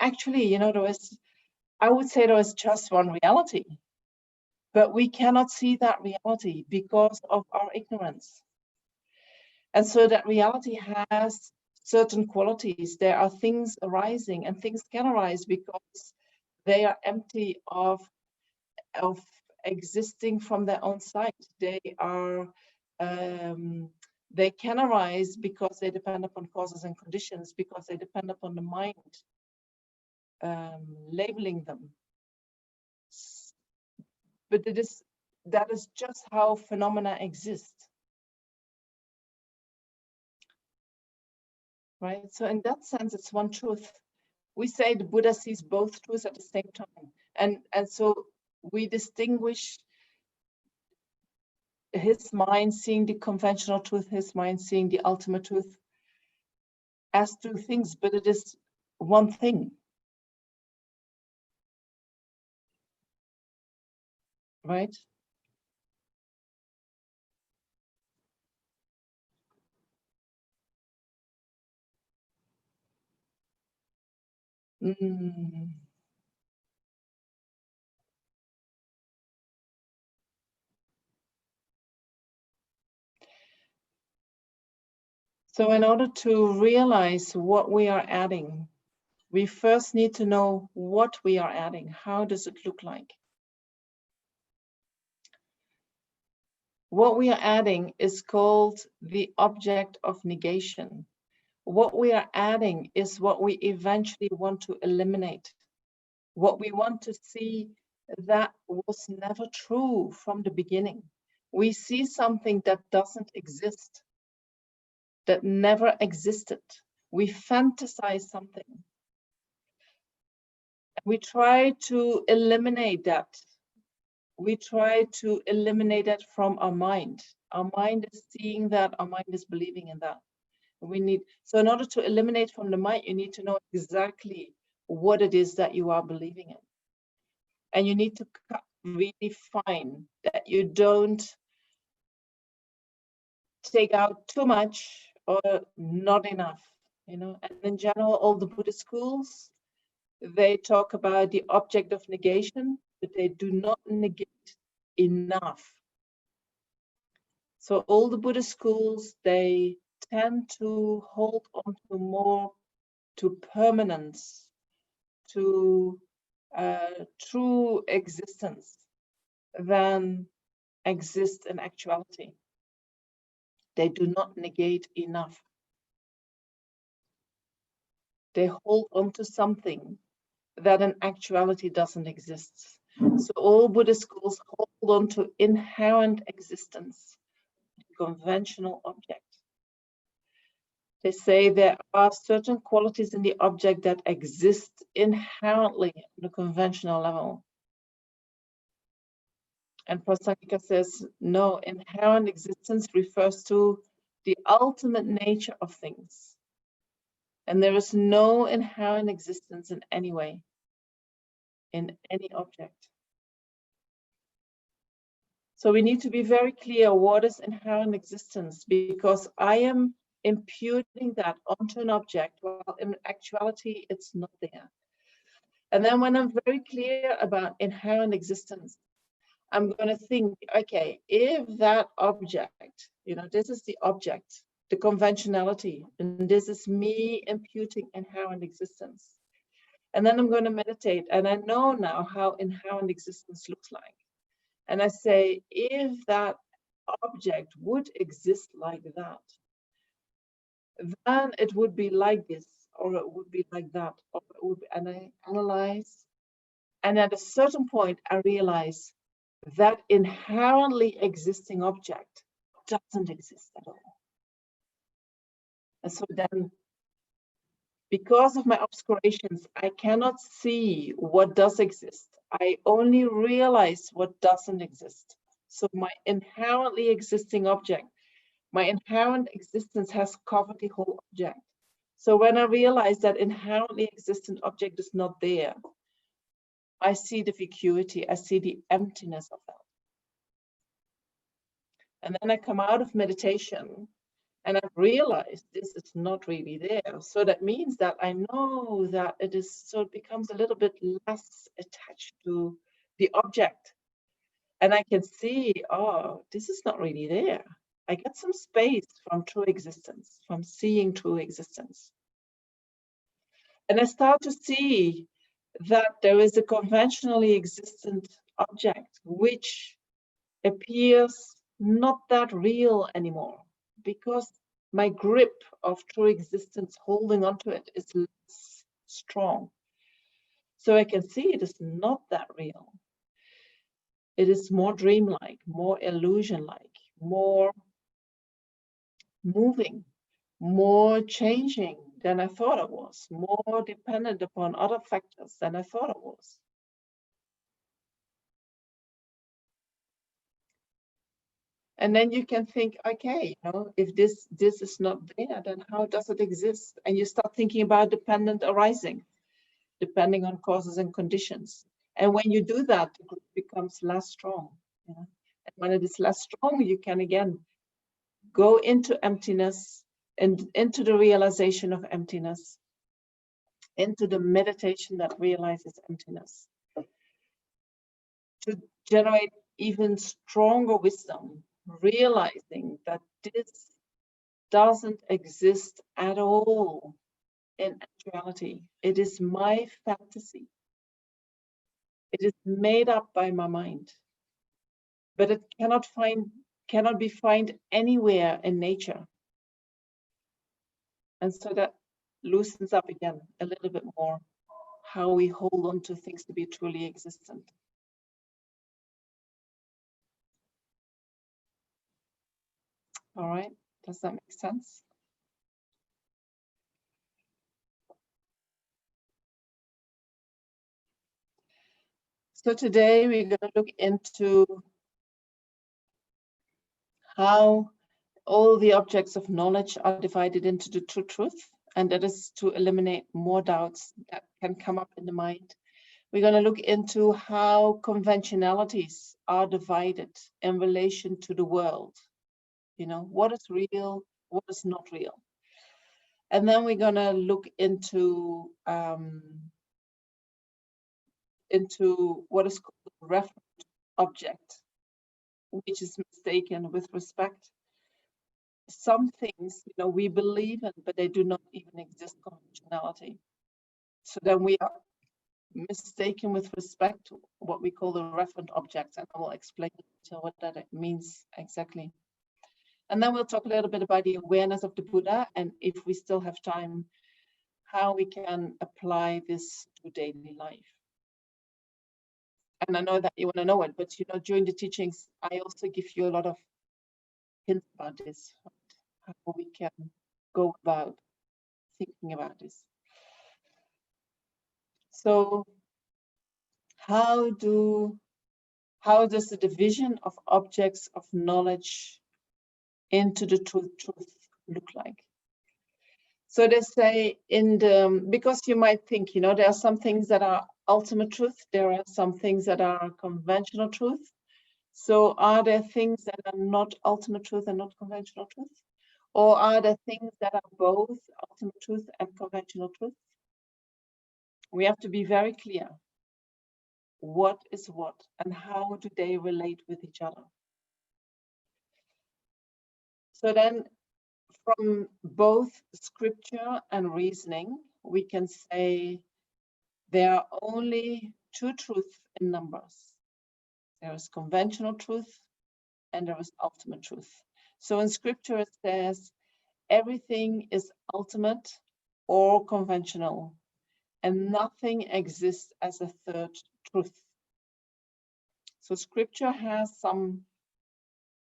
Actually, you know, I would say there is just one reality, but we cannot see that reality because of our ignorance. And so that reality has certain qualities. There are things arising, and things can arise because they are empty of existing from their own side. They are they can arise because they depend upon causes and conditions, because they depend upon the mind labeling them. But that is just how phenomena exist. Right? So in that sense, it's one truth. We say the Buddha sees both truths at the same time. And so we distinguish his mind seeing the conventional truth, his mind seeing the ultimate truth as two things, but it is one thing. Right? Mm. So in order to realize what we are adding, we first need to know what we are adding. How does it look like? What we are adding is called the object of negation. What we are adding is what we eventually want to eliminate. What we want to see that was never true from the beginning. We see something that doesn't exist, that never existed. We fantasize something. We try to eliminate that. We try to eliminate that from our mind. Our mind is seeing that, our mind is believing in that. So in order to eliminate from the mind, you need to know exactly what it is that you are believing in. And you need to cut really fine, that you don't take out too much or not enough, you know. And in general, all the Buddhist schools, they talk about the object of negation, but they do not negate enough. So all the Buddhist schools, they tend to hold on to more to permanence, to true existence than exist in actuality. They do not negate enough. They hold on to something that in actuality doesn't exist. So all Buddhist schools hold on to inherent existence, conventional object. They say there are certain qualities in the object that exist inherently on the conventional level. And Prasangika says, no, inherent existence refers to the ultimate nature of things. And there is no inherent existence in any way, in any object. So we need to be very clear what is inherent existence, because I am imputing that onto an object, while in actuality, it's not there. And then when I'm very clear about inherent existence, I'm going to think, okay, if that object, you know, this is the object, the conventionality, and this is me imputing inherent existence. And then I'm going to meditate, and I know now how inherent existence looks like. And I say, if that object would exist like that, then it would be like this, or it would be like that, or it would be, and I analyze. And at a certain point, I realize that inherently existing object doesn't exist at all. And so then, because of my obscurations, I cannot see what does exist. I only realize what doesn't exist. So my inherently existing object, my inherent existence has covered the whole object. So when I realize that inherently existent object is not there, I see the vacuity, I see the emptiness of that. And then I come out of meditation and I've realized this is not really there. So that means that I know that it is, so it becomes a little bit less attached to the object. And I can see, oh, this is not really there. I get some space from true existence, from seeing true existence. And I start to see that there is a conventionally existent object which appears not that real anymore, because my grip of true existence holding onto it is less strong. So I can see it is not that real. It is more dreamlike, more illusion-like, more moving, more changing than I thought it was, more dependent upon other factors than I thought it was. And then you can think, okay, you know, if this is not there, then how does it exist? And you start thinking about dependent arising, depending on causes and conditions. And when you do that, the group becomes less strong. You know? And when it is less strong, you can again go into emptiness and into the realization of emptiness, into the meditation that realizes emptiness, to generate even stronger wisdom, realizing that this doesn't exist at all in actuality. It is my fantasy. It is made up by my mind, but it cannot be found anywhere in nature. And so that loosens up again a little bit more how we hold on to things to be truly existent. All right, does that make sense? So today we're going to look into how all the objects of knowledge are divided into the true truth, and that is to eliminate more doubts that can come up in the mind. We're going to look into how conventionalities are divided in relation to the world. You know, what is real, what is not real. And then we're going to look into what is called a referent object, which is mistaken with respect. Some things, you know, we believe in, but they do not even exist conventionality. So then we are mistaken with respect to what we call the referent object, and I will explain what that means exactly. And then we'll talk a little bit about the awareness of the Buddha, and if we still have time, how we can apply this to daily life. And I know that you want to know it, but you know, during the teachings, I also give you a lot of hints about this, how we can go about thinking about this. So how does the division of objects of knowledge into the truth look like? So they say because you might think, you know, there are some things that are ultimate truth, there are some things that are conventional truth. So are there things that are not ultimate truth and not conventional truth? Or are there things that are both ultimate truth and conventional truth? We have to be very clear. What is what and how do they relate with each other? So then from both scripture and reasoning, we can say there are only two truths in numbers. There is conventional truth and there is ultimate truth. So in scripture it says everything is ultimate or conventional and nothing exists as a third truth. So scripture has some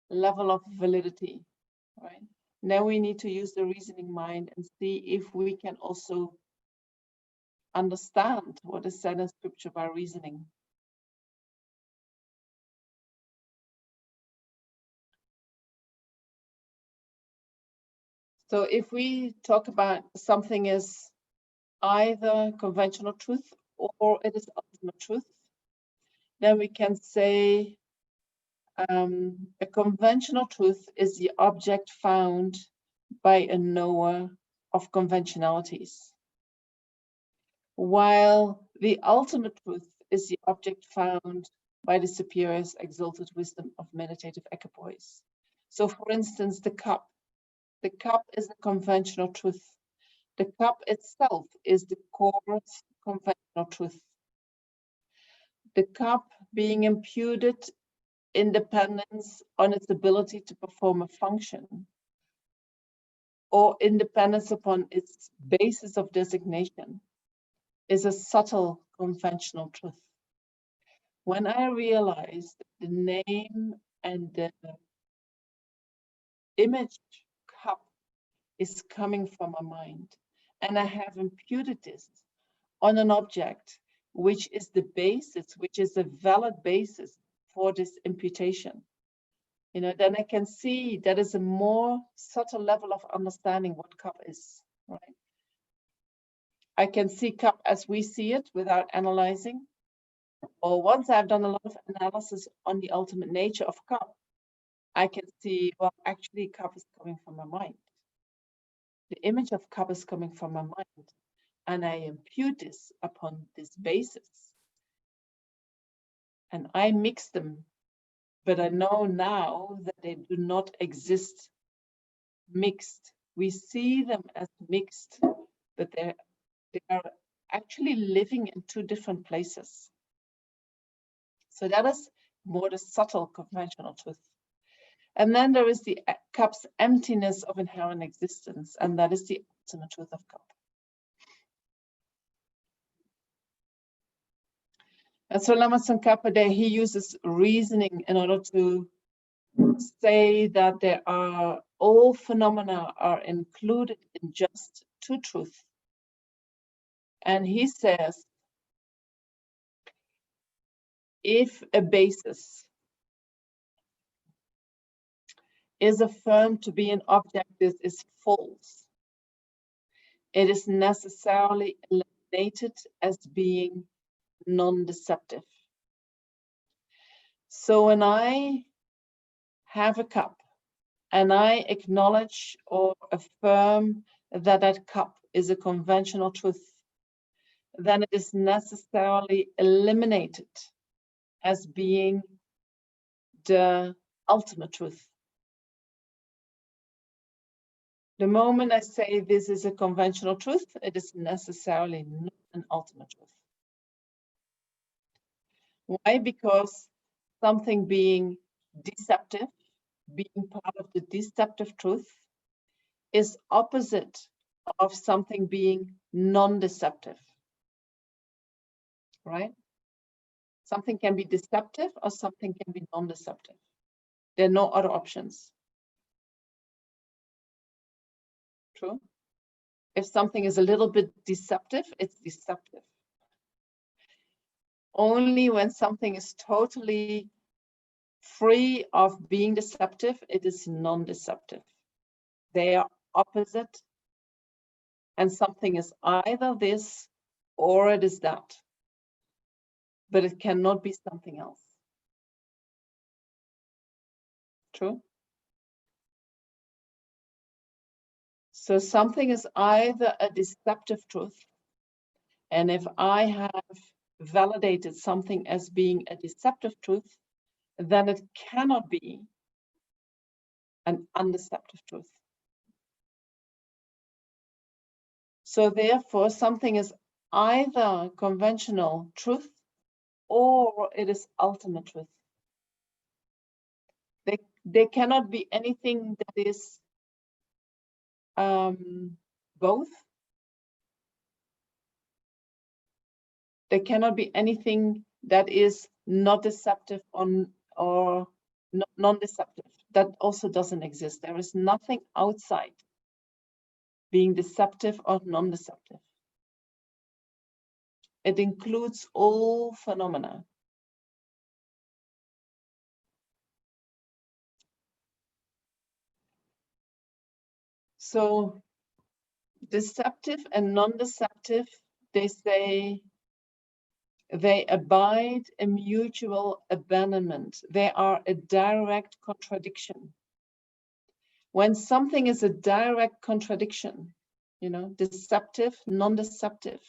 level of validity, right? Now we need to use the reasoning mind and see if we can also understand what is said in scripture by reasoning. So if we talk about something as either conventional truth or it is ultimate truth, then we can say a conventional truth is the object found by a knower of conventionalities, while the ultimate truth is the object found by the superior's exalted wisdom of meditative equipoise. So for instance, the cup. The cup is the conventional truth. The cup itself is the core's conventional truth. The cup being imputed independence on its ability to perform a function, or independence upon its basis of designation, is a subtle conventional truth. When I realize that the name and the image cup is coming from my mind, and I have imputed this on an object which is the basis, which is a valid basis for this imputation, then I can see that is a more subtle level of understanding what cup is, right? I can see cup as we see it without analyzing, or once I've done a lot of analysis on the ultimate nature of cup, I can see, well, actually cup is coming from my mind. The image of cup is coming from my mind, and I impute this upon this basis. And I mix them, but I know now that they do not exist mixed. We see them as mixed, but they are actually living in two different places. So that is more the subtle conventional truth. And then there is the cup's emptiness of inherent existence, and that is the ultimate truth of cup. And so Lama Tsongkhapa there, he uses reasoning in order to say that there are all phenomena are included in just two truths. And he says, if a basis is affirmed to be an object that is false, it is necessarily eliminated as being non-deceptive. So when I have a cup and I acknowledge or affirm that that cup is a conventional truth, then it is necessarily eliminated as being the ultimate truth. The moment I say this is a conventional truth, it is necessarily not an ultimate truth. Why? Because something being deceptive, being part of the deceptive truth, is opposite of something being non-deceptive, right? Something can be deceptive or something can be non-deceptive. There are no other options. True? If something is a little bit deceptive, it's deceptive. Only when something is totally free of being deceptive, it is non-deceptive. They are opposite, and something is either this or it is that, but it cannot be something else. True? So something is either a deceptive truth, and if I have validated something as being a deceptive truth, then it cannot be an undeceptive truth. So therefore, something is either conventional truth or it is ultimate truth. They cannot be anything that is both. There cannot be anything that is not deceptive or non-deceptive. That also doesn't exist. There is nothing outside being deceptive or non-deceptive. It includes all phenomena. So deceptive and non-deceptive, they say they abide a mutual abandonment. They are a direct contradiction. When something is a direct contradiction, deceptive, non-deceptive,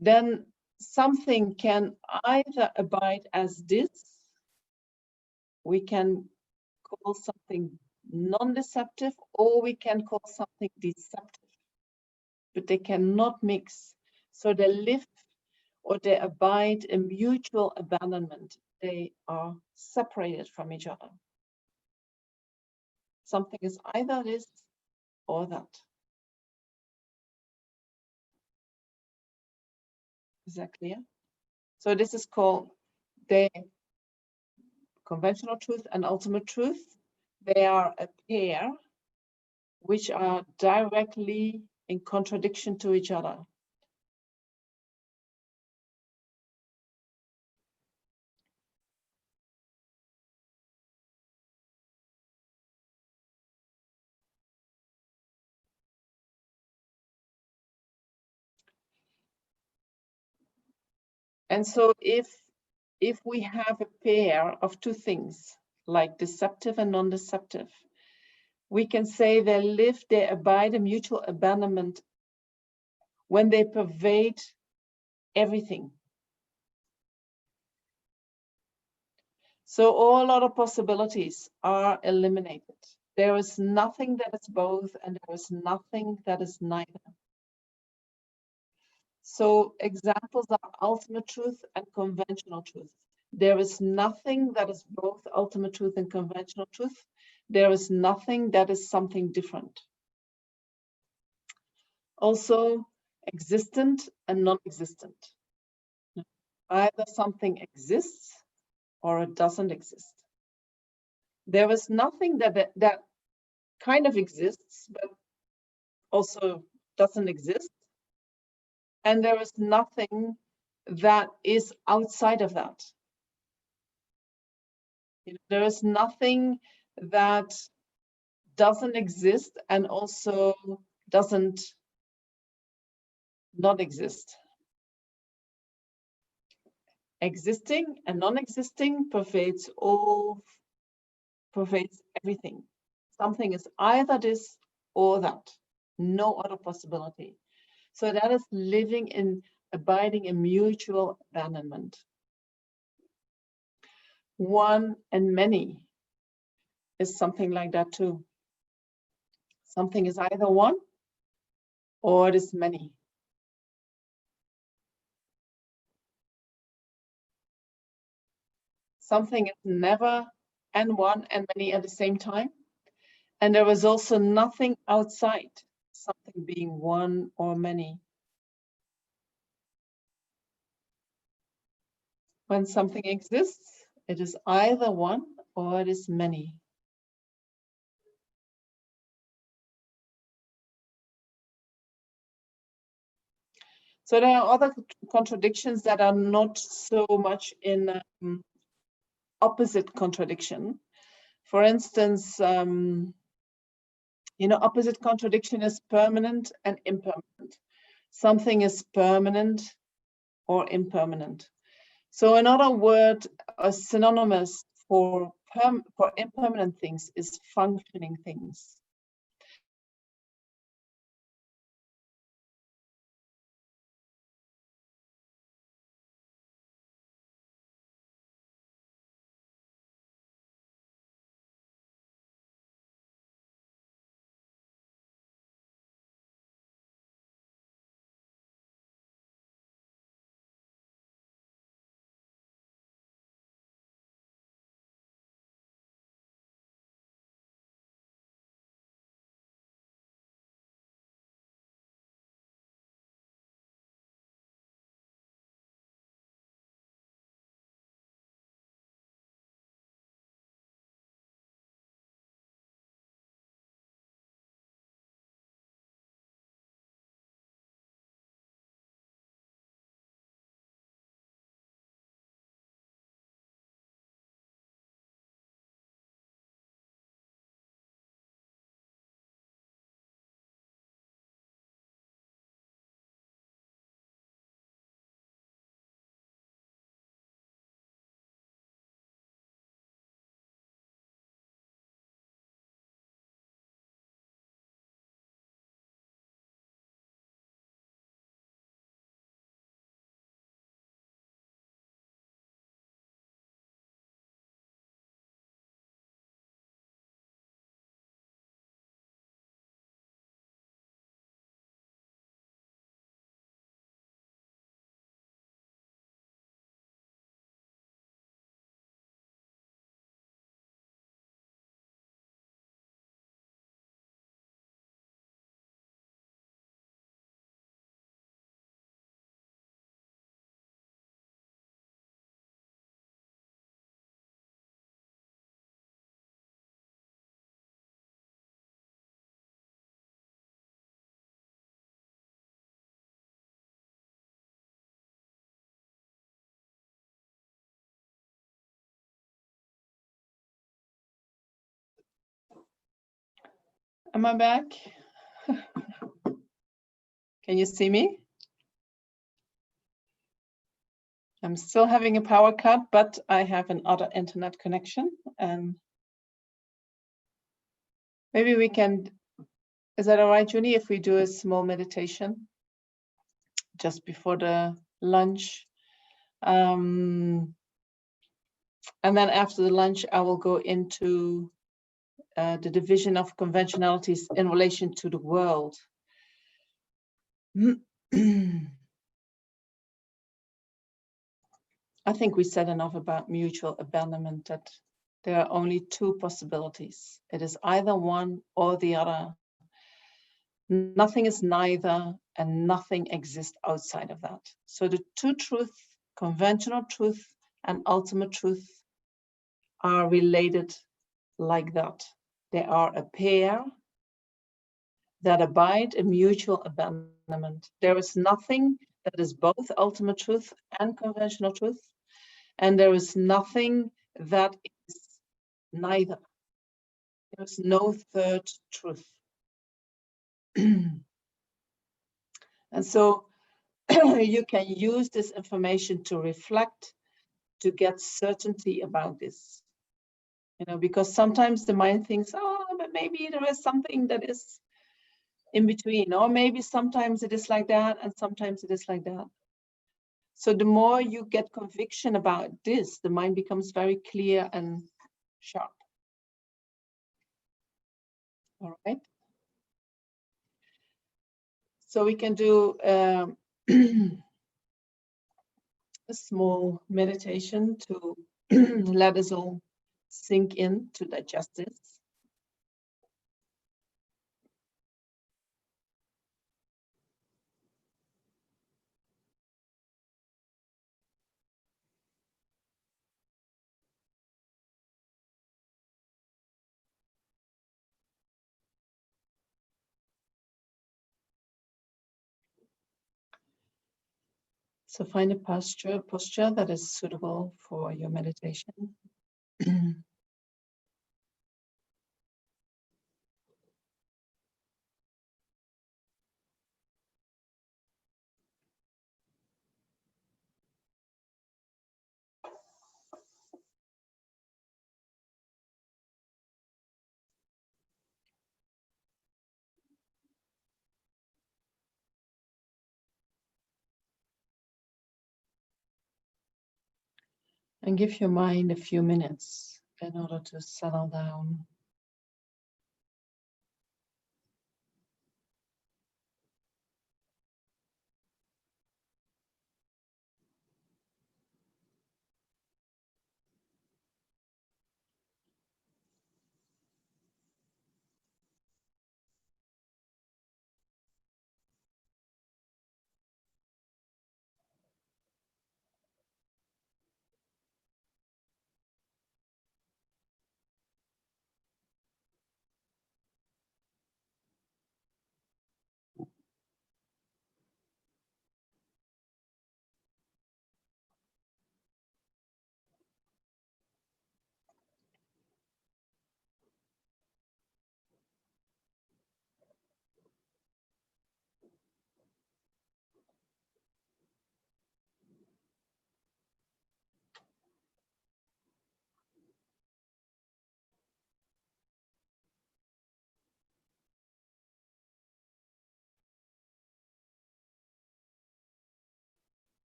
then something can either abide as this, we can call something non-deceptive, or we can call something deceptive, but they cannot mix. So they live or they abide a mutual abandonment. They are separated from each other. Something is either this or that. Is that clear? So this is called the conventional truth and ultimate truth. They are a pair which are directly in contradiction to each other. And so if we have a pair of two things, like deceptive and non-deceptive, we can say they abide a mutual abandonment when they pervade everything. So all other possibilities are eliminated. There is nothing that is both, and there is nothing that is neither. So examples are ultimate truth and conventional truth. There is nothing that is both ultimate truth and conventional truth. There is nothing that is something different. Also, existent and non-existent. Either something exists or it doesn't exist. There is nothing that kind of exists, but also doesn't exist. And there is nothing that is outside of that. There is nothing that doesn't exist and also doesn't not exist. Existing and non-existing pervades everything. Something is either this or that, no other possibility. So that is living in abiding in mutual abandonment. One and many is something like that too. Something is either one or it is many. Something is never and one and many at the same time. And there is also nothing outside something being one or many. When something exists, it is either one or it is many. So there are other contradictions that are not so much in opposite contradiction. For instance, opposite contradiction is permanent and impermanent. Something is permanent or impermanent. So another word synonymous for impermanent things is functioning things. Am I back? Can you see me? I'm still having a power cut, but I have another internet connection, and maybe we can, is that all right, Junie, if we do a small meditation just before the lunch? And then after the lunch, I will go into the division of conventionalities in relation to the world. I think we said enough about mutual abandonment that there are only two possibilities. It is either one or the other. Nothing is neither, and nothing exists outside of that. So the two truths, conventional truth and ultimate truth, are related like that. They are a pair that abide in mutual abandonment. There is nothing that is both ultimate truth and conventional truth, and there is nothing that is neither. There is no third truth. And so you can use this information to reflect, to get certainty about this. You know, because sometimes the mind thinks, oh, but maybe there is something that is in between, or maybe sometimes it is like that and sometimes it is like that. So the more you get conviction about this, the mind becomes very clear and sharp. All right. So we can do a small meditation to let us all sink in, to digest this. So find a posture that is suitable for your meditation. And give your mind a few minutes in order to settle down.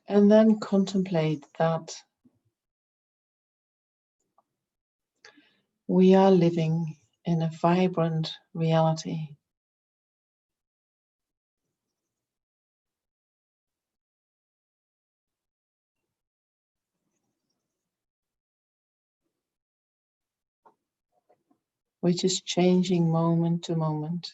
And then contemplate that we are living in a vibrant reality. Which is changing moment to moment.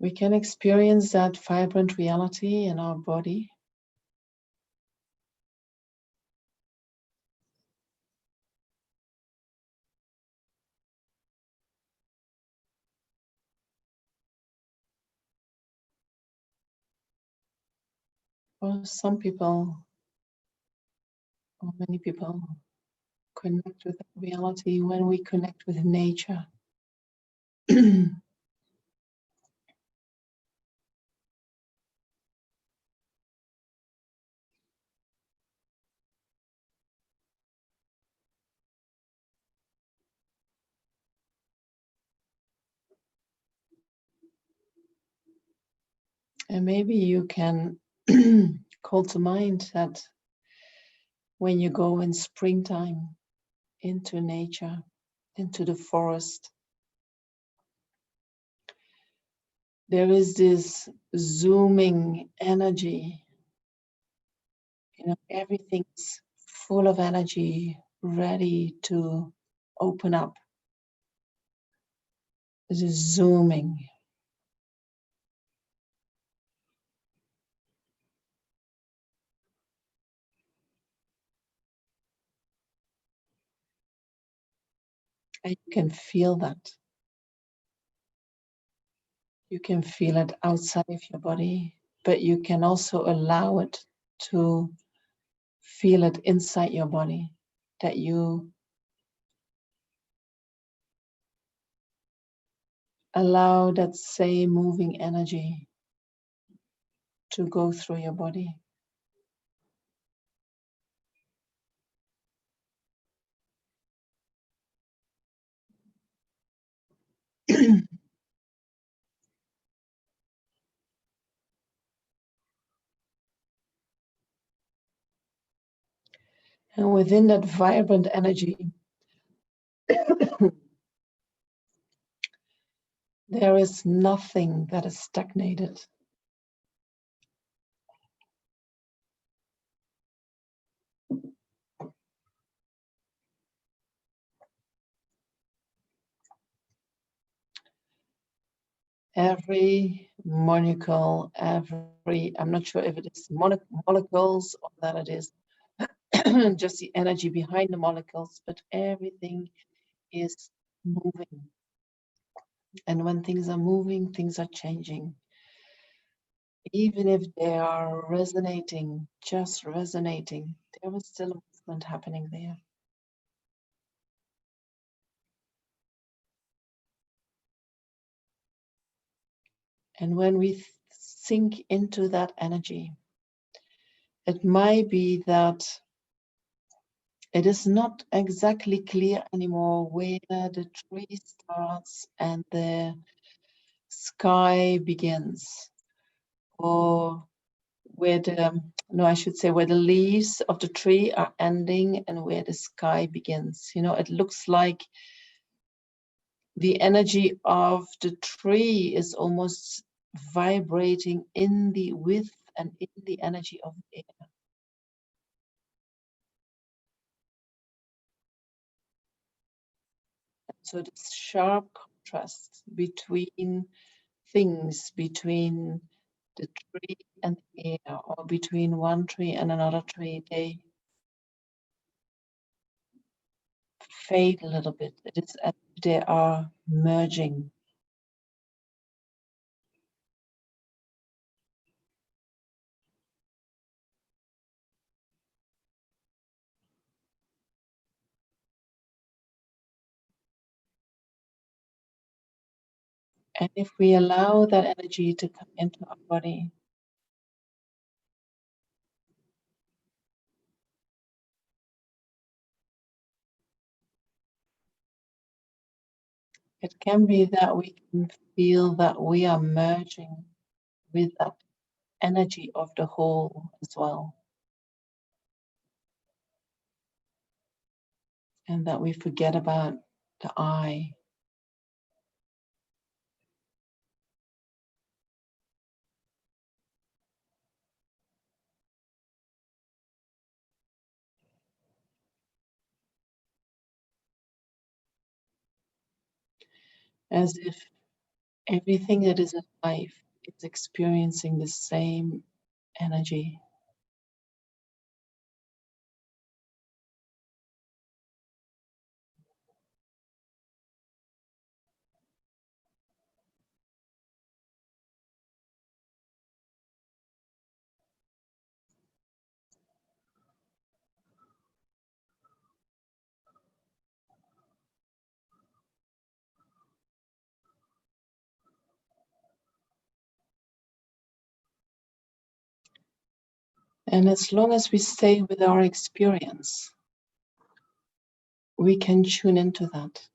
we can experience that vibrant reality in our body. For some people, or many people, connect with that reality when we connect with nature. And maybe you can call to mind that when you go in springtime into nature, into the forest, there is this zooming energy. You know, everything's full of energy, ready to open up. This is zooming. And you can feel that. You can feel it outside of your body, but you can also allow it to feel it inside your body, that you allow that same moving energy to go through your body. And within that vibrant energy, there is nothing that is stagnated. Every molecule, I'm not sure if it is molecules or that it is just the energy behind the molecules, but everything is moving. And when things are moving, things are changing. Even if they are resonating, just resonating, there is still a movement happening there. And when we sink into that energy, it might be that it is not exactly clear anymore where the tree starts and the sky begins, or where I should say where the leaves of the tree are ending and where the sky begins. You know, it looks like the energy of the tree is almost vibrating in the width and in the energy of the air. So this sharp contrast between things, between the tree and the air, or between one tree and another tree, they fade a little bit. It is as if they are merging. And if we allow that energy to come into our body, it can be that we can feel that we are merging with that energy of the whole as well. And that we forget about the I. As if Everything that is alive is experiencing the same energy. And as long as we stay with our experience, we can tune into that.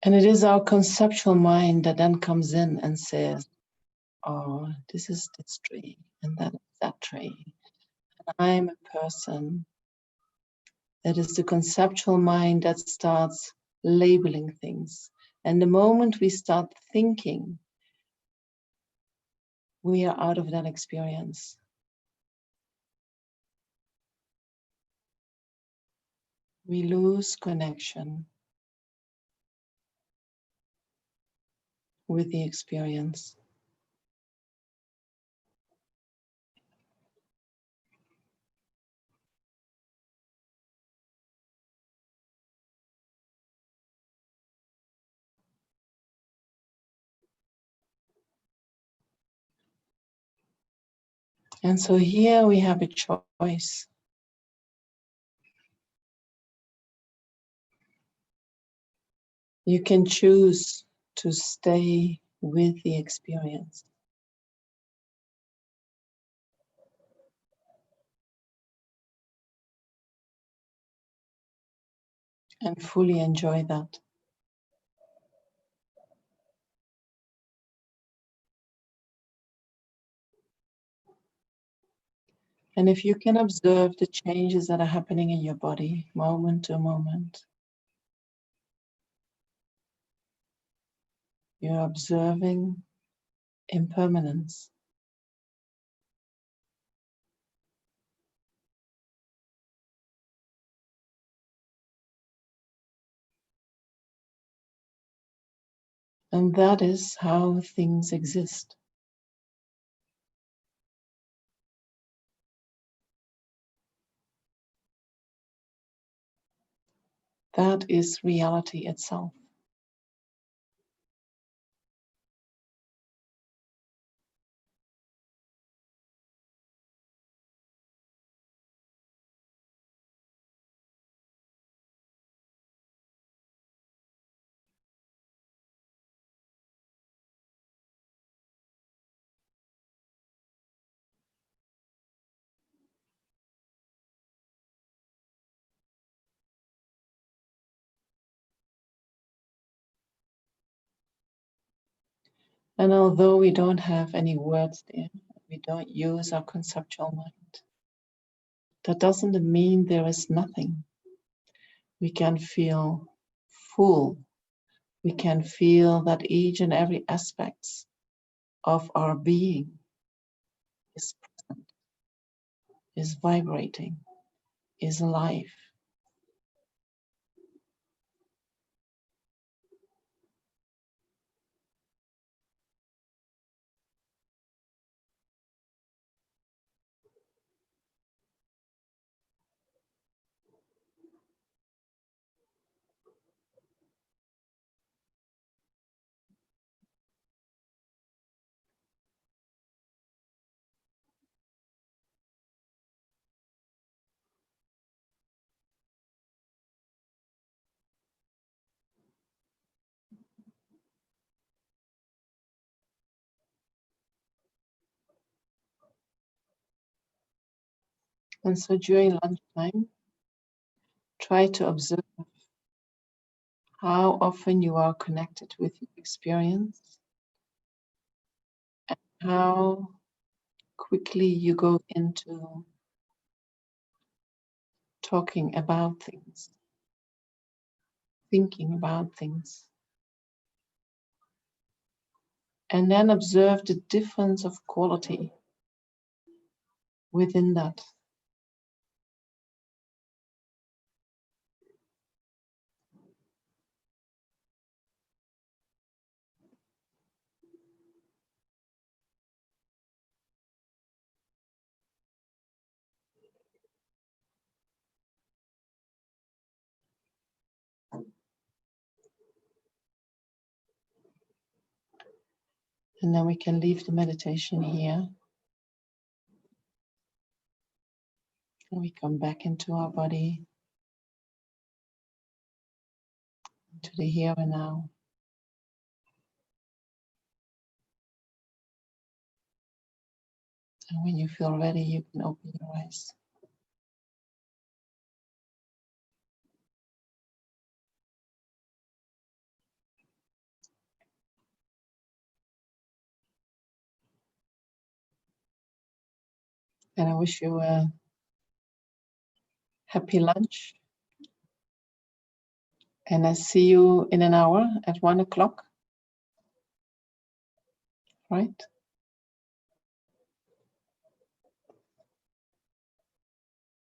And it is our conceptual mind that then comes in and says, oh, this is this tree, and that is that tree. And I'm a person. That is the conceptual mind that starts labeling things. And the moment we start thinking, we are out of that experience. We lose connection with the experience. And so here we have a choice. You can choose to stay with the experience. And fully enjoy that. And if you can observe the changes that are happening in your body, moment to moment, you're observing impermanence. And that is how things exist. That is reality itself. And although we don't have any words there, we don't use our conceptual mind, that doesn't mean there is nothing. We can feel full. We can feel that each and every aspect of our being is present, is vibrating, is alive. And so during lunchtime, try to observe how often you are connected with your experience, and how quickly you go into talking about things, thinking about things. And then observe the difference of quality within that. And then we can leave the meditation here. And we come back into our body, to the here and now. And when you feel ready, you can open your eyes. And I wish you a happy lunch. And I see you in an hour at 1 o'clock. Right?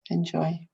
Enjoy.